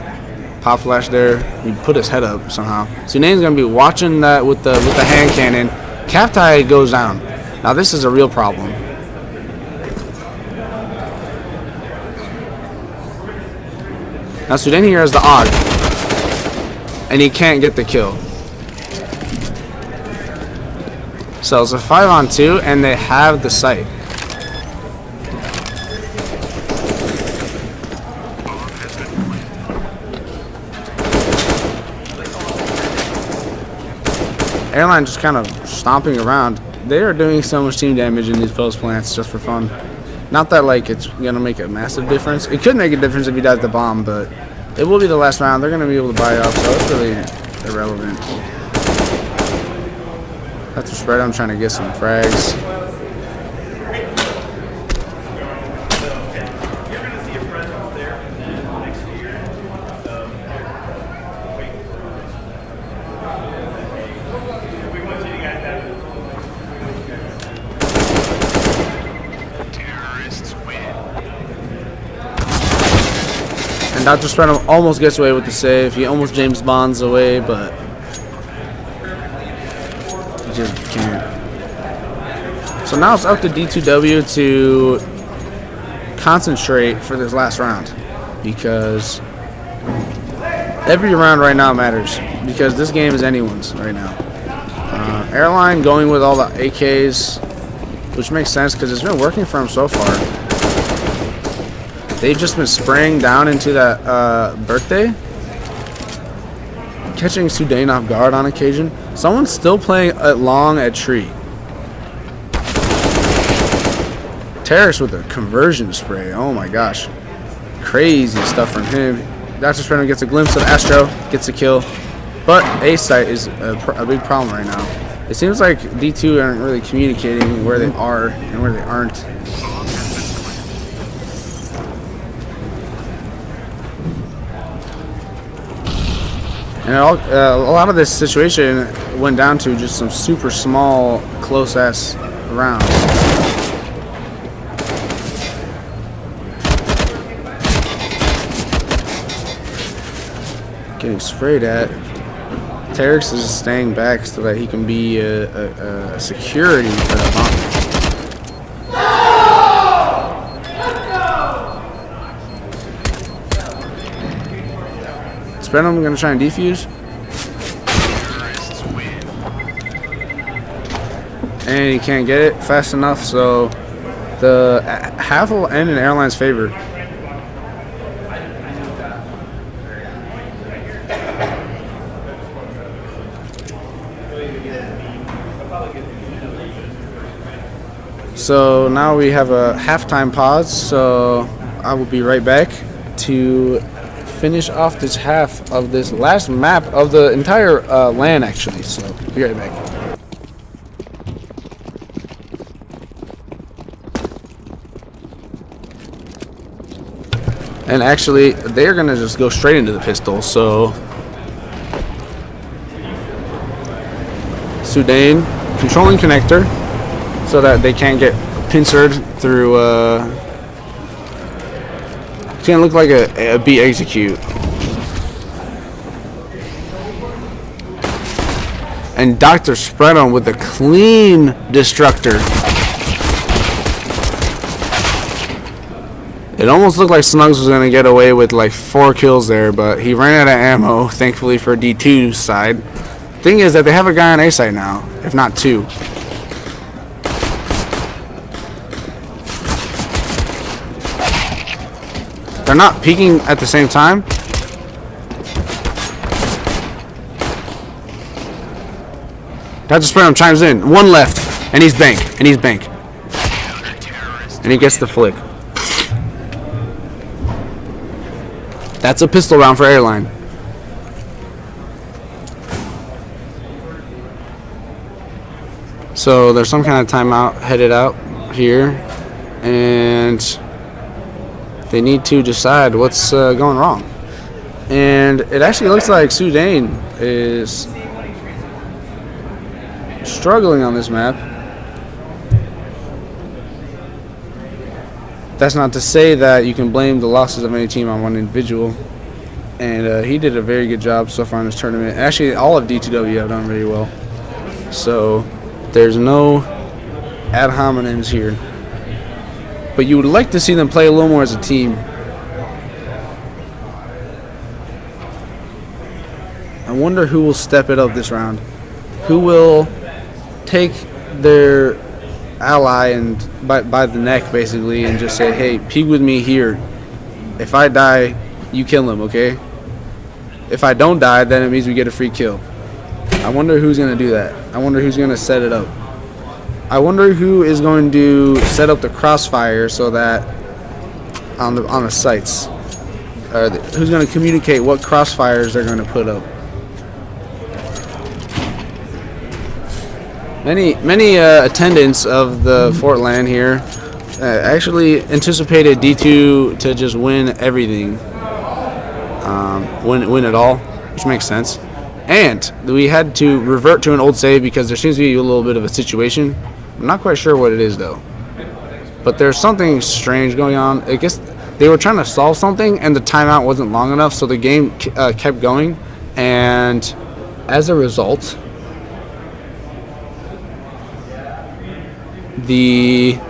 pop flash there. He put his head up somehow. Sudain's gonna be watching that with the hand cannon. Captai goes down. Now this is a real problem. Now Sudain here has the odd, and he can't get the kill. So it's a 5-on-2, and they have the site. Airline just kind of stomping around. They are doing so much team damage in these post plants just for fun. Not that like it's gonna make a massive difference. It could make a difference if he dies the bomb, but it will be the last round. They're gonna be able to buy up, so it's really irrelevant. That's a spread. I'm trying to get some frags. And Dr. Spreadham almost gets away with the save. He almost James Bonds away, but he just can't. So now it's up to D2W to concentrate for this last round, because every round right now matters, because this game is anyone's right now. Airline going with all the AKs, which makes sense because it's been working for him so far. They've just been spraying down into that birthday, catching Sudain off guard on occasion. Someone's still playing long at tree. Terrace with a conversion spray. Oh my gosh. Crazy stuff from him. Dr. Spreadham gets a glimpse of Astro, gets a kill. But A site is a big problem right now. It seems like D2 aren't really communicating where they are and where they aren't. And a lot of this situation went down to just some super small, close-ass rounds. Getting sprayed at. Terex is staying back so that he can be a security for that bomb. Spreadham going to try and defuse. And he can't get it fast enough, so the half will end in Airline's favor. So now we have a halftime pause, so I will be right back to finish off this half of this last map of the entire LAN actually, so be right back. And actually they're gonna just go straight into the pistol, so Sudain controlling connector so that they can't get pincered through it's gonna look like a B execute. And Dr. Spreadham with a clean destructor. It almost looked like Snugs was going to get away with like 4 kills there, but he ran out of ammo, thankfully for D2's side. Thing is that they have a guy on A site now, if not 2. They're not peeking at the same time. Dr. Sperm chimes in. 1 left, and he's bank, and he's bank. And he gets the flick. That's a pistol round for Airline. So there's some kind of timeout headed out here, and they need to decide what's going wrong. And it actually looks like Sudane is struggling on this map. That's not to say that you can blame the losses of any team on one individual. And he did a very good job so far in this tournament. Actually, all of D2W have done very well. So there's no ad hominems here. But you would like to see them play a little more as a team. I wonder who will step it up this round. Who will take their ally and by the neck basically and just say, hey, peek with me here. If I die, you kill him, okay? If I don't die, then it means we get a free kill. I wonder who's going to do that. I wonder who's going to set it up. I wonder who is going to set up the crossfire so that on the sites, who's going to communicate what crossfires they're going to put up. Many attendants of the Fort LAN here actually anticipated D2 to just win everything, win it all, which makes sense. And we had to revert to an old save because there seems to be a little bit of a situation. I'm not quite sure what it is though, but there's something strange going on. I guess they were trying to solve something and the timeout wasn't long enough, so the game kept going, and as a result, the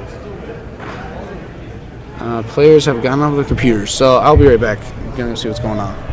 players have gotten off the computers. So I'll be right back. I'm gonna see what's going on.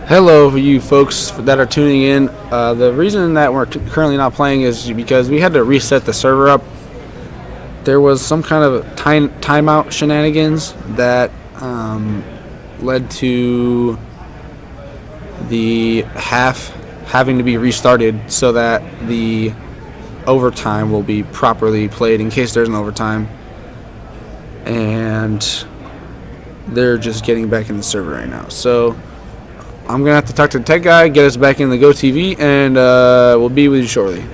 Hello, you folks that are tuning in. The reason that we're currently not playing is because we had to reset the server up. There was some kind of timeout shenanigans that led to the half having to be restarted so that the overtime will be properly played in case there's an overtime. And they're just getting back in the server right now. So I'm going to have to talk to the tech guy, get us back in the GoTV, and we'll be with you shortly.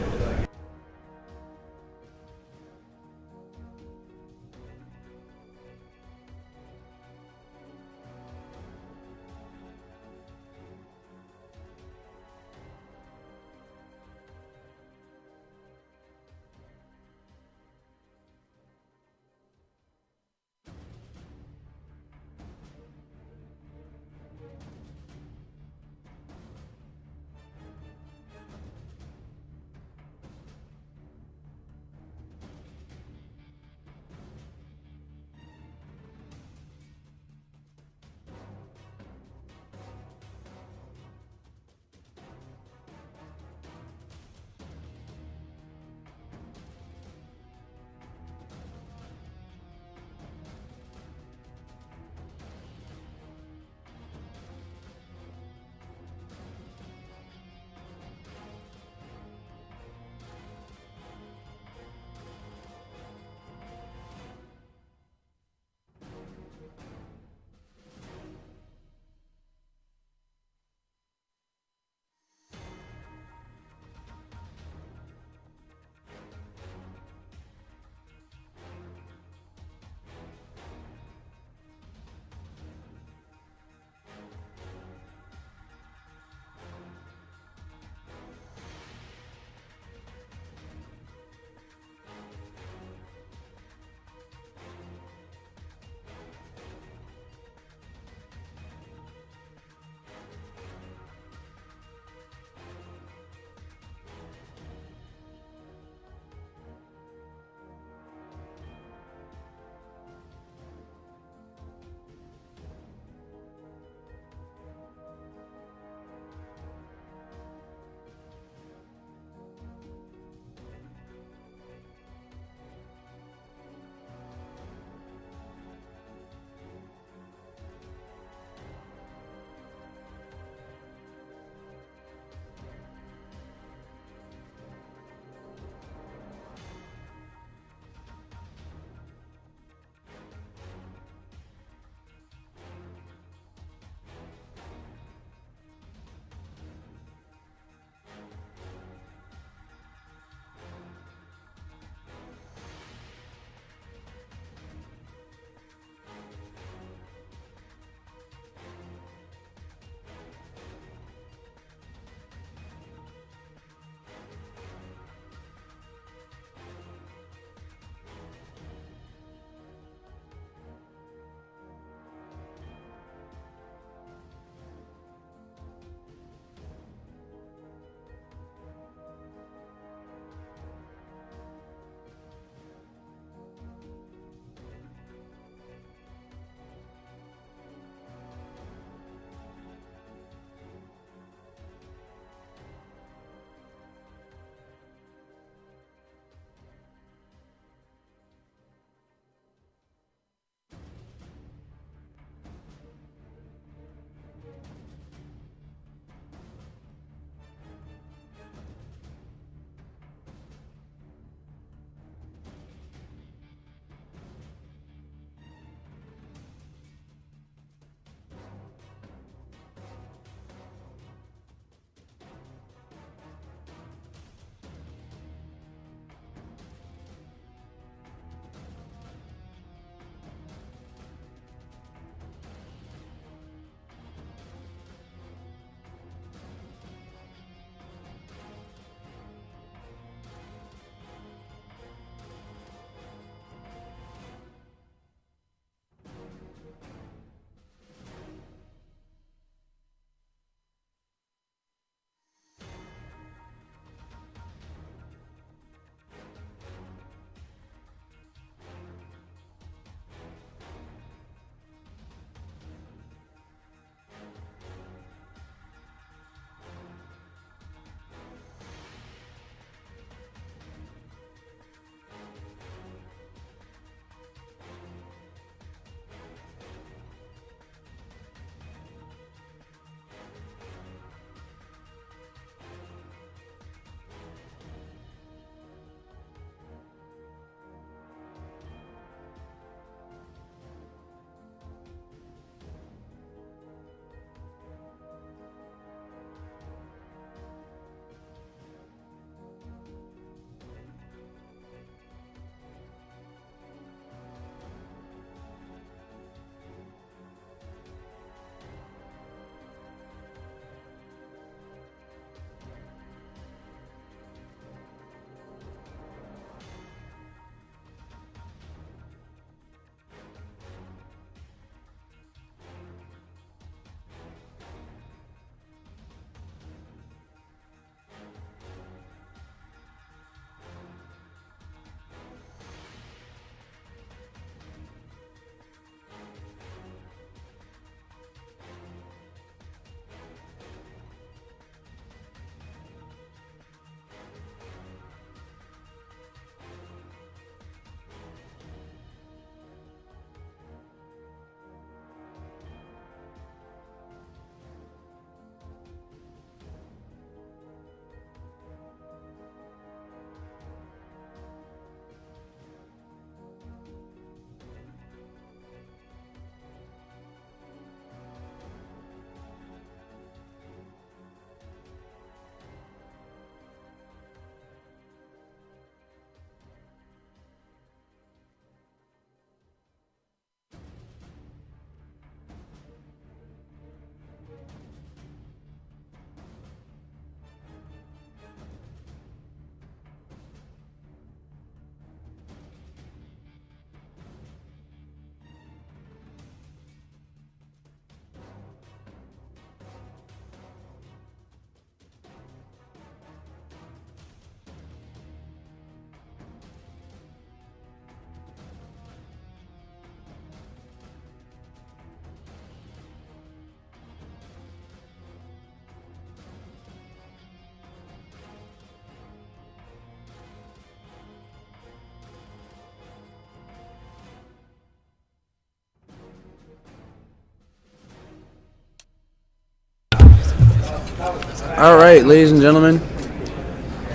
All right, ladies and gentlemen,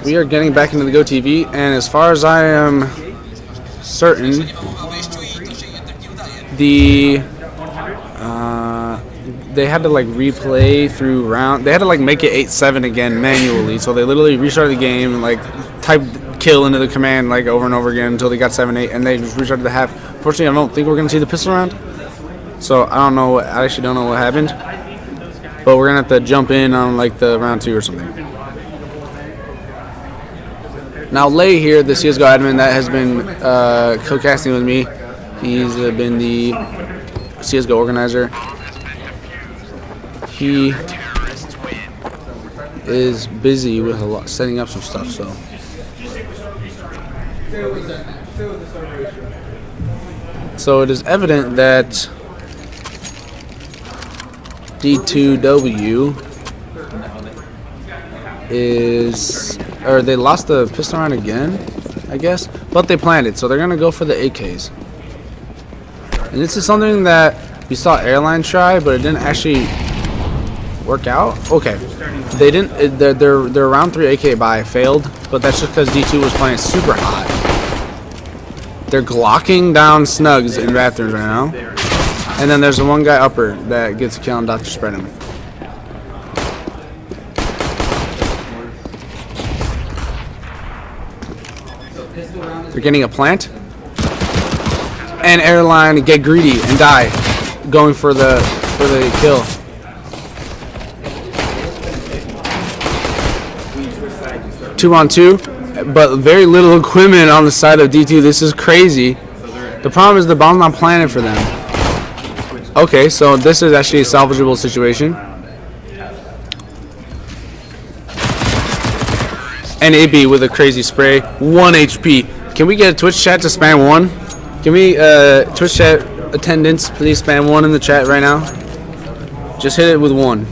we are getting back into the Go TV, and as far as I am certain, they had to like replay through round. They had to like make it 8-7 again manually. So they literally restarted the game and like typed kill into the command like over and over again until they got 7-8, and they just restarted the half. Fortunately, I don't think we're gonna see the pistol round. So I don't know. I actually don't know what happened. But we're gonna have to jump in on like the round 2 or something. Now Lay here, the CSGO admin that has been co-casting with me. He's been the CSGO organizer. He is busy with a lot, setting up some stuff. So it is evident that D2W or they lost the pistol round again, I guess, but they planned it, so they're gonna go for the AKs. And this is something that we saw Airline try, but it didn't actually work out. Okay, they didn't. Their round 3 AK buy failed, but that's just because D2 was playing super hot. They're glocking down Snugs in bathrooms right now, and then there's the one guy upper that gets a kill on Dr. Spreadham. They're getting a plant, and Airline get greedy and die, going for the kill. 2-on-2, but very little equipment on the side of D2. This is crazy. The problem is the bomb's not planted for them. Okay, so this is actually a salvageable situation. And AB with a crazy spray. 1 HP. Can we get a Twitch chat to spam 1? Can we, Twitch chat attendants, please spam 1 in the chat right now? Just hit it with 1.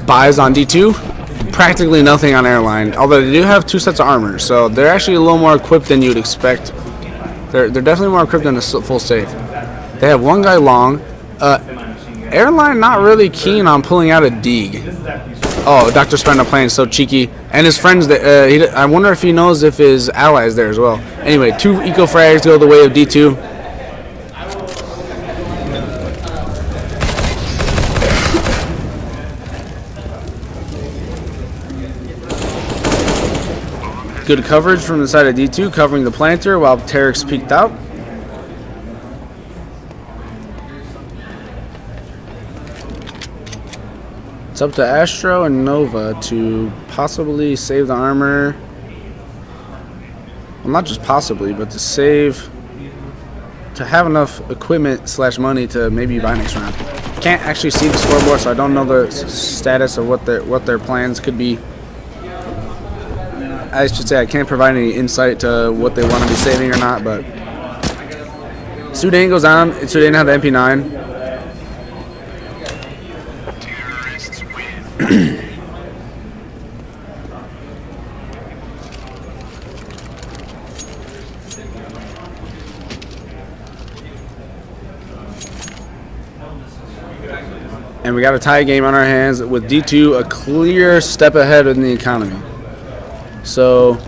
Buys on D2, practically nothing on Airline, although they do have 2 sets of armor, so they're actually a little more equipped than you'd expect. They're definitely more equipped than a full safe. They have 1 guy long. Airline not really keen on pulling out a Deeg. Oh, Dr. Spender playing so cheeky, and his friends. I wonder if he knows if his allies there as well. Anyway, 2 eco frags go the way of D2. Good coverage from the side of D2, covering the planter while Terex peeked out. It's up to Astro and Nova to possibly save the armor. Well, not just possibly, but to have enough equipment / money to maybe buy next round. Can't actually see the scoreboard, so I don't know the status of what their plans could be. I should say I can't provide any insight to what they want to be saving or not, but Sudan goes down. Sudan had the MP9. And we got a tie game on our hands with D2 a clear step ahead in the economy. So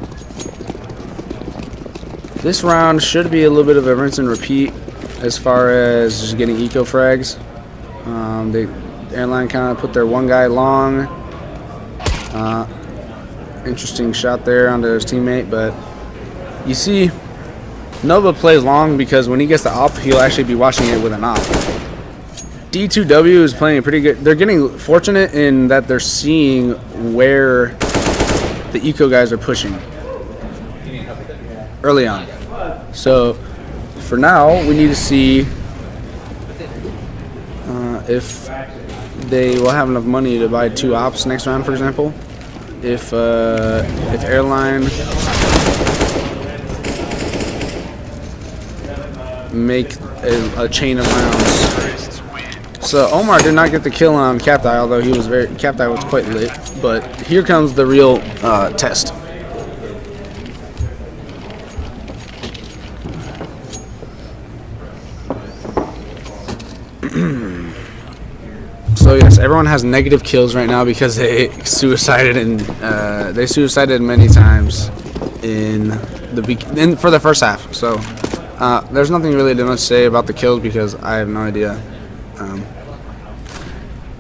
this round should be a little bit of a rinse and repeat as far as just getting eco frags. The Airline kind of put their 1 guy long. Interesting shot there onto his teammate, but you see Nova plays long because when he gets the op, he'll actually be watching it with an op. D2W is playing pretty good. They're getting fortunate in that they're seeing where the eco guys are pushing early on. So for now, we need to see if they will have enough money to buy 2 ops next round, for example. If Airline make a chain of rounds So Omar did not get the kill on Captai, although Captai was quite lit. But here comes the real test. So yes, everyone has negative kills right now because they suicided many times for the first half. So there's nothing really to much say about the kills because I have no idea.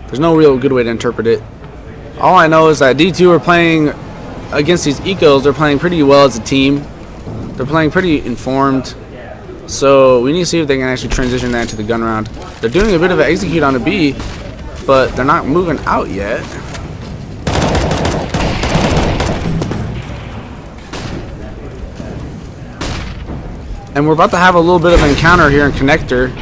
There's no real good way to interpret it. All I know is that D2 are playing against these ecos. They're playing pretty well as a team. They're playing pretty informed. So we need to see if they can actually transition that into the gun round. They're doing a bit of an execute on a B, but they're not moving out yet. And we're about to have a little bit of an encounter here in connector.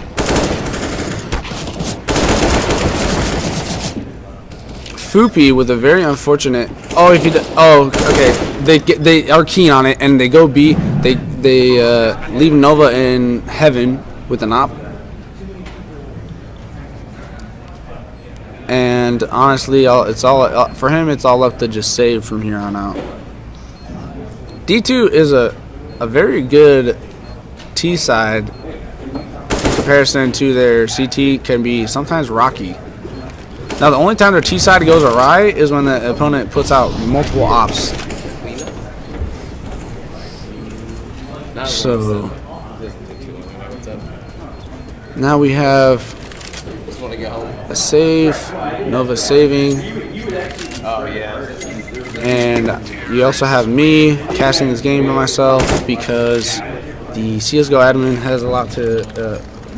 Foopy with a very unfortunate. Oh, okay. They are keen on it and they go B. They leave Nova in heaven with an op. And honestly, it's all for him. It's all up to just save from here on out. D2 is a very good T side in comparison to their CT. Can be sometimes rocky. Now the only time their T side goes awry is when the opponent puts out multiple ops. So now we have a save, Nova saving, and you also have me casting this game to myself because the CSGO admin has a lot to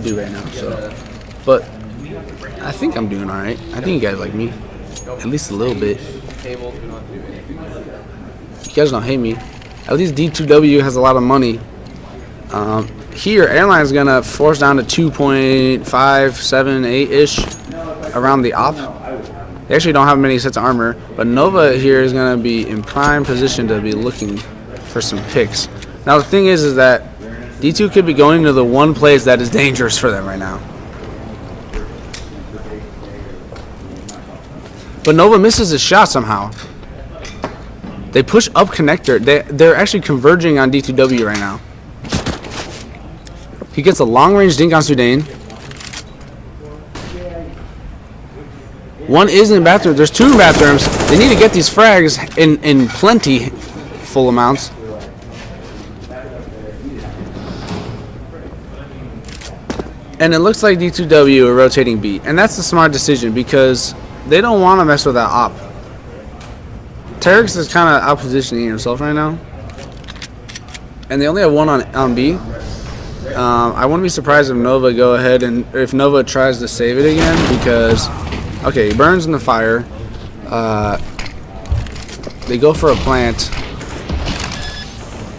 do right now. So, but I think I'm doing all right. I think you guys like me, at least a little bit. You guys don't hate me. At least D2W has a lot of money. Here, Airline's gonna force down to 2.578-ish around the op. They actually don't have many sets of armor, but Nova here is gonna be in prime position to be looking for some picks. Now the thing is that D2 could be going to the one place that is dangerous for them right now. But Nova misses his shot somehow. They push up connector. They're actually converging on D2W right now. He gets a long-range dink on Sudain. One is in the bathroom. There's two in bathrooms. They need to get these frags in plenty full amounts. And it looks like D2W are rotating B. And that's the smart decision because they don't want to mess with that op. Terex is kind of out-positioning himself right now. And they only have one on B. I wouldn't be surprised if Nova go ahead and if Nova tries to save it again because, okay, he burns in the fire. They go for a plant.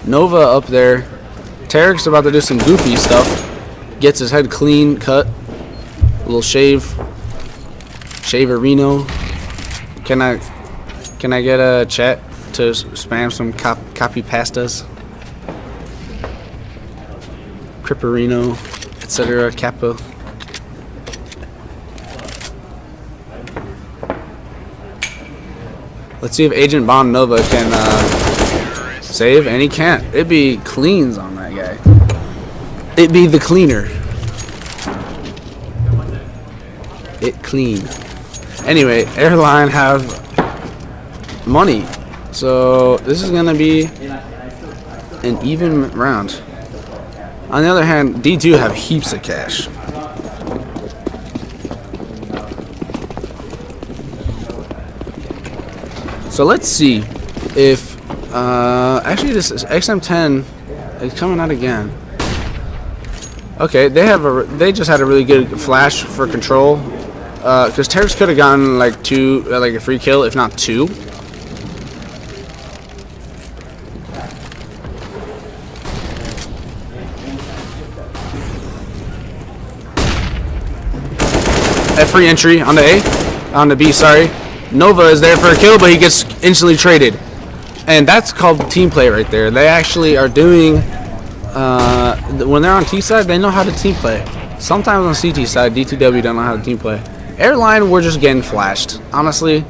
Nova up there. Terex about to do some goofy stuff. Gets his head clean cut. A little shave. Shave-a-reno. Can I get a chat to spam some copy pastas? Cripperino, etc. Kappa. Let's see if Agent Bond Nova can save, and he can't. It'd be cleans on that guy. It'd be the cleaner. It clean. Anyway, Airline have money, so this is gonna be an even round. On the other hand, D2 have heaps of cash. So let's see if actually this is XM10 is coming out again. Okay, they just had a really good flash for control. Because Terex could have gotten like a free kill, if not two. Free entry on the A, on the B, sorry. Nova is there for a kill, but he gets instantly traded. And that's called team play right there. They actually are doing, when they're on T side, they know how to team play. sometimes on CT side, D2W don't know how to team play. Airline were just getting flashed. Honestly,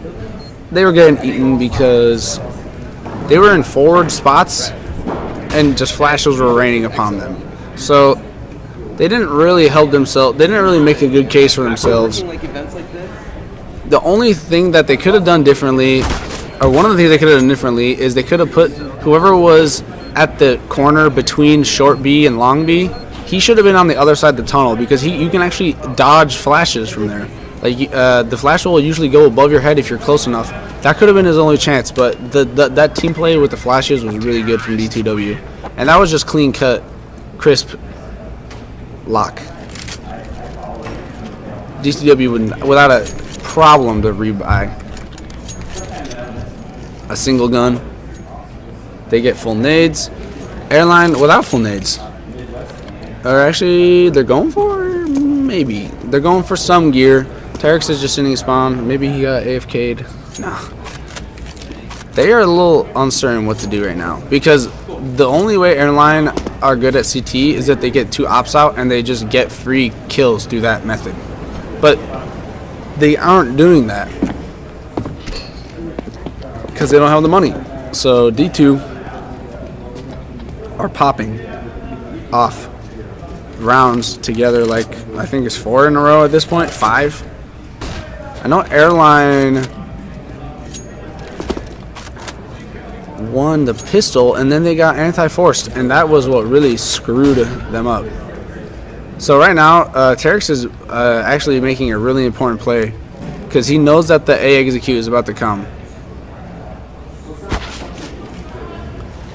they were getting eaten because they were in forward spots and just flashes were raining upon them. So they didn't really help themselves. They didn't really make a good case for themselves. The only thing that they could have done differently, or one of the things they could have done differently, is they could have put whoever was at the corner between short B and long B, he should have been on the other side of the tunnel because you can actually dodge flashes from there. Like the flash will usually go above your head if you're close enough. That could have been his only chance, but that team play with the flashes was really good from D2W. And that was just clean cut, crisp lock. D2W would, without a problem, to rebuy a single gun. They get full nades. Airline without full nades. Or actually, they're going for, maybe. They're going for some gear. Terex is just sitting spawn. Maybe he got AFK'd. Nah. They are a little uncertain what to do right now. Because the only way Airline are good at CT is that they get 2 ops out and they just get free kills through that method. But they aren't doing that. Because they don't have the money. So D2 are popping off rounds together, like I think it's 4 in a row at this point, 5. I know Airline won the pistol and then they got anti-forced, and that was what really screwed them up. So right now, Terex is actually making a really important play because he knows that the A execute is about to come.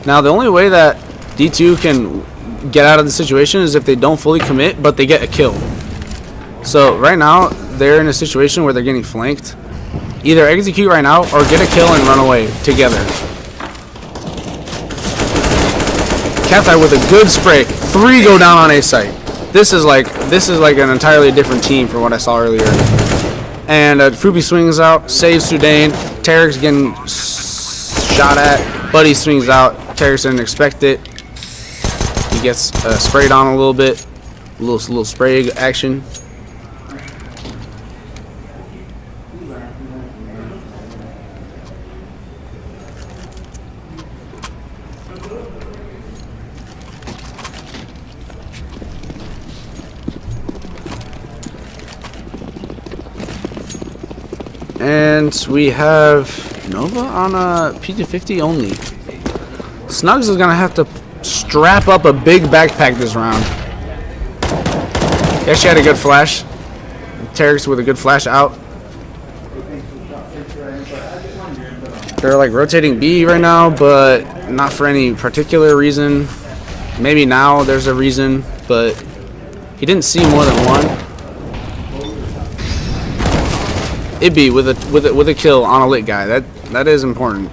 Now the only way that D2 can get out of the situation is if they don't fully commit, but they get a kill. So right now, they're in a situation where they're getting flanked. Either execute right now or get a kill and run away together. Cateye with a good spray. 3 go down on A site. This is like an entirely different team from what I saw earlier. And Fruby swings out, saves Sudane. Terex getting shot at. Buddy swings out. Terex didn't expect it. He gets sprayed on a little bit. A little spray action. And we have Nova on a P250 only. Snugs is going to have to strap up a big backpack this round. He actually had a good flash. Terex with a good flash out. They're like rotating B right now, but not for any particular reason. Maybe now there's a reason, but he didn't see more than one. Ibby with a kill on a lit guy. That is important.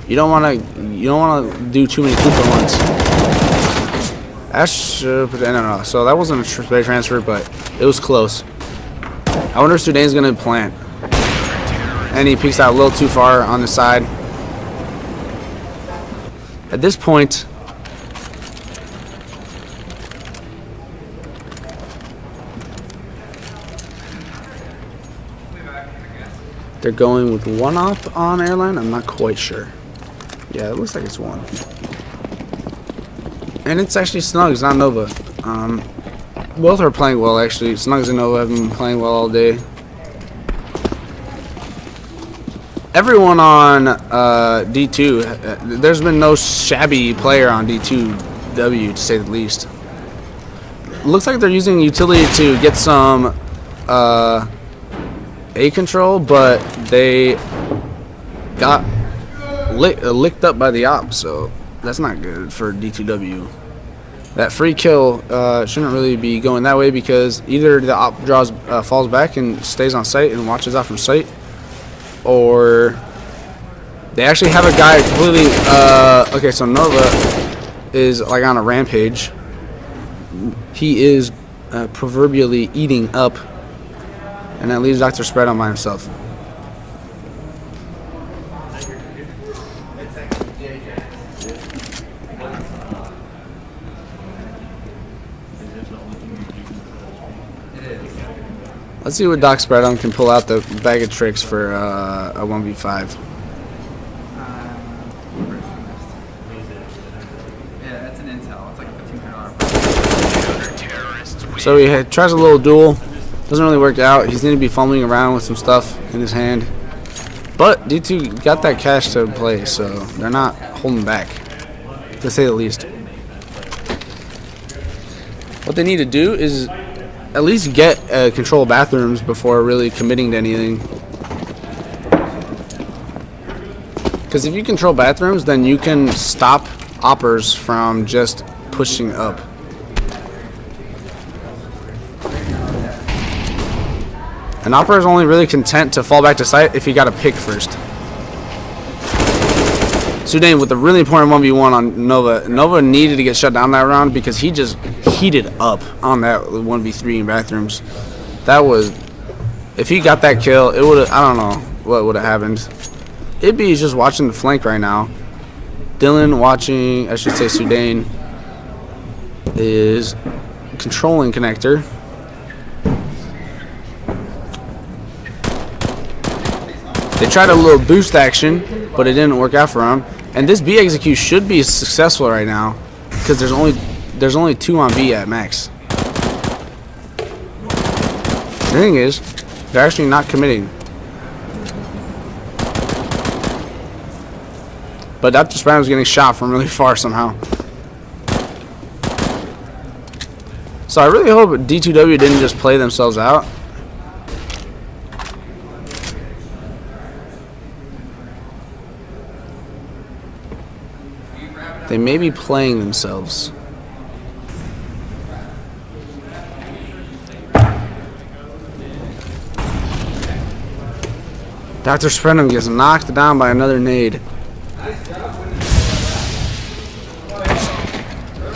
You don't want to do too many kills at once. Ash, no. So that wasn't a spray transfer, but it was close. I wonder if Sudane's gonna plant. And he peeks out a little too far on the side. At this point, they're going with 1 op on Airline. I'm not quite sure. Yeah, it looks like it's 1. And it's actually Snugs, not Nova. Both are playing well, actually. Snugs and Nova have been playing well all day. Everyone on D2, there's been no shabby player on D2W, to say the least. Looks like they're using utility to get some A control, but they got licked up by the op, so that's not good for D2W. That free kill shouldn't really be going that way because either the op falls back and stays on site and watches out from sight, or they actually have a guy completely okay, so Nova is like on a rampage. He is proverbially eating up, and that leaves Dr. Spread on by himself. Let's see what Doc Spreadon can pull out the bag of tricks for a 1v5. Yeah, that's an intel. It's like a $1,500. So he tries a little duel. Doesn't really work out. He's going to be fumbling around with some stuff in his hand. But D2 got that cash to play, so they're not holding back, to say the least. What they need to do is at least get control of bathrooms before really committing to anything. Because if you control bathrooms, then you can stop oppers from just pushing up. An opper is only really content to fall back to site if he got a pick first. Sudane with a really important 1v1 on Nova. Nova needed to get shut down that round because he just heated up on that 1v3 in bathrooms. That was, if he got that kill, it would have, I don't know what would have happened. Ibby is just watching the flank right now. Dylan watching, I should say Sudane is controlling connector. They tried a little boost action, but it didn't work out for him. And this B execute should be successful right now because there's only 2 on B at max. The thing is, they're actually not committing. But Dr. Spam's getting shot from really far somehow. So I really hope D2W didn't just play themselves out. They may be playing themselves. Dr. Sprenham gets knocked down by another nade.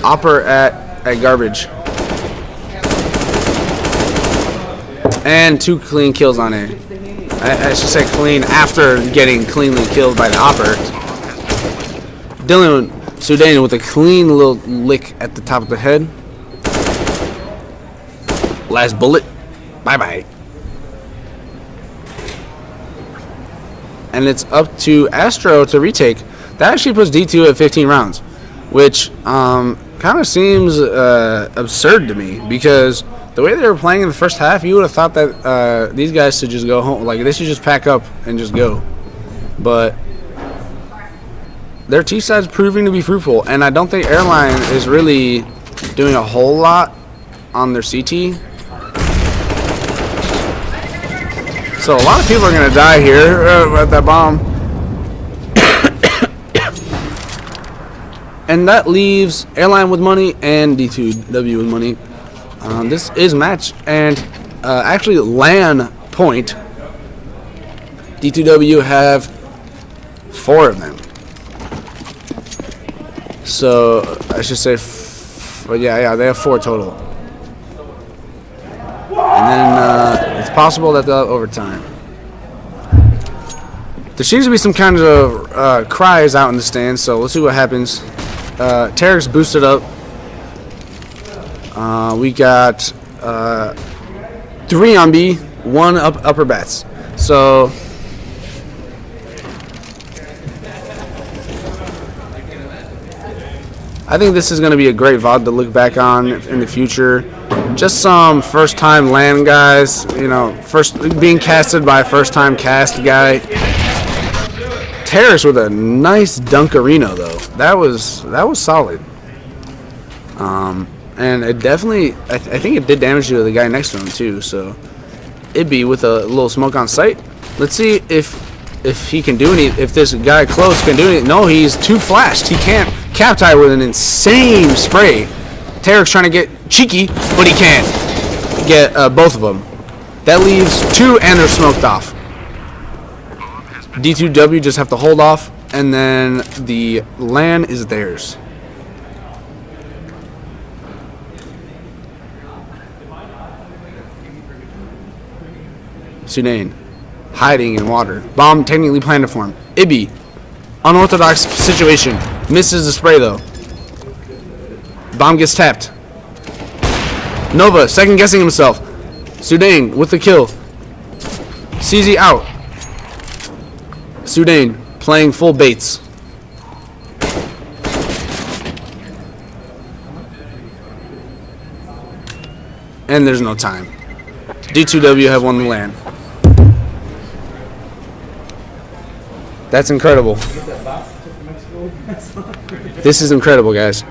Opper at garbage. And 2 clean kills on A. I should say clean after getting cleanly killed by the Opper. Dylan Sudane with a clean little lick at the top of the head. Last bullet. Bye-bye. And it's up to Astro to retake. That actually puts D2 at 15 rounds, which kind of seems absurd to me because the way they were playing in the first half, you would have thought that these guys should just go home. Like, they should just pack up and just go. But their T-side's proving to be fruitful, and I don't think Airline is really doing a whole lot on their CT. So a lot of people are going to die here at that bomb. And that leaves Airline with money and D2W with money. This is match, and actually LAN point. D2W have 4 of them. So I should say, yeah, they have 4 total. And then it's possible that they'll have overtime. There seems to be some kind of cries out in the stands, so let's see what happens. Tarek's boosted up. We got 3 on B, 1 upper bats. So I think this is going to be a great VOD to look back on in the future. Just some first-time LAN guys, you know, being casted by a first-time cast guy. Terrace with a nice Dunkarino though. That was solid. And it definitely, I think it did damage to the guy next to him too. So Ibby with a little smoke on sight. Let's see if he can do any. If this guy close can do anything. No, he's too flashed. He can't cap tie with an insane spray. Tarek's trying to get cheeky, but he can't get both of them. That leaves 2, and they're smoked off. D2W just have to hold off, and then the LAN is theirs. Sudane hiding in water. Bomb technically planted for him. Ibby, unorthodox situation. Misses the spray though. Bomb gets tapped. Nova second guessing himself. Sudane with the kill. CZ out. Sudane playing full baits. And there's no time. D2W have won the LAN. That's incredible. This is incredible, guys.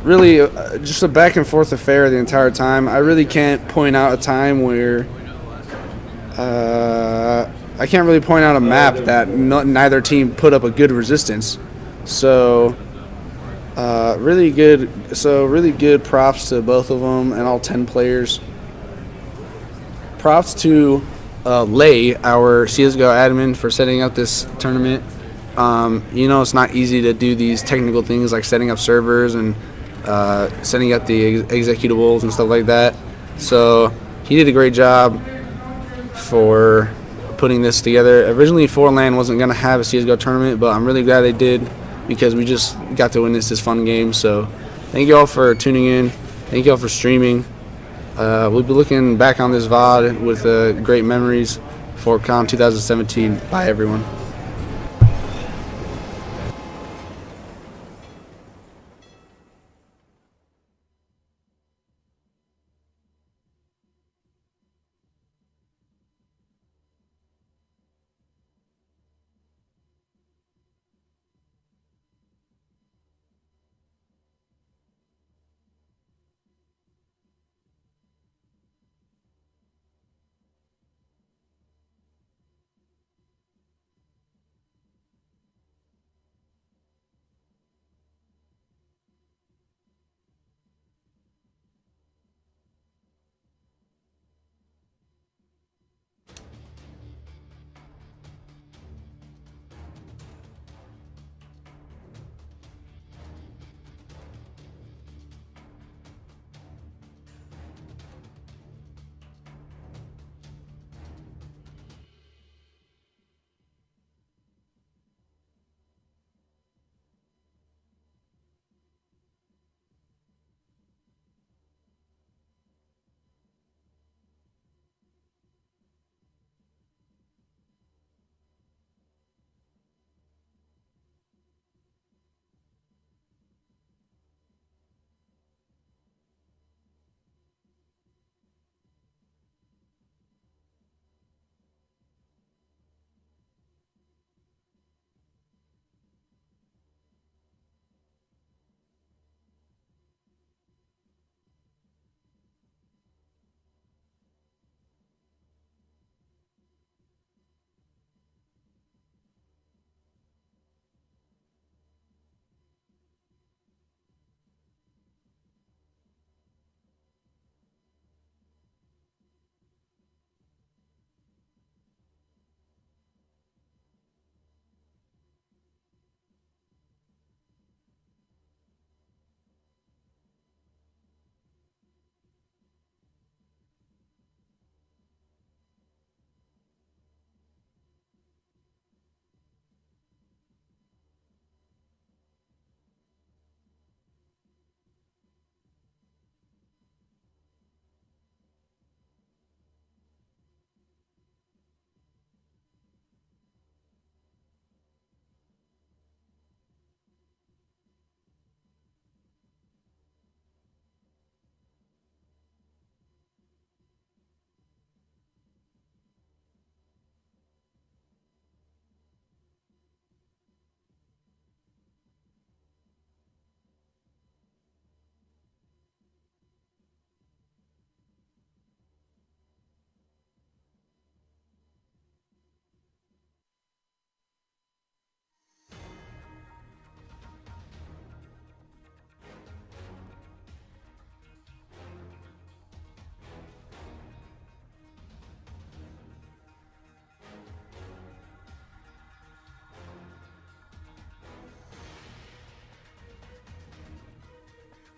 Really, just a back and forth affair the entire time. I really can't point out a time where I can't really point out a map that neither team put up a good resistance. So really good. So really good props to both of them and all 10 players. Props to Lay, our CSGO admin, for setting up this tournament. You know, it's not easy to do these technical things like setting up servers and setting up the executables and stuff like that. So he did a great job for putting this together. Originally, FortLand wasn't going to have a CSGO tournament, but I'm really glad they did because we just got to witness this fun game. So thank you all for tuning in. Thank you all for streaming. We'll be looking back on this VOD with great memories. FortCON 2017. Bye, everyone.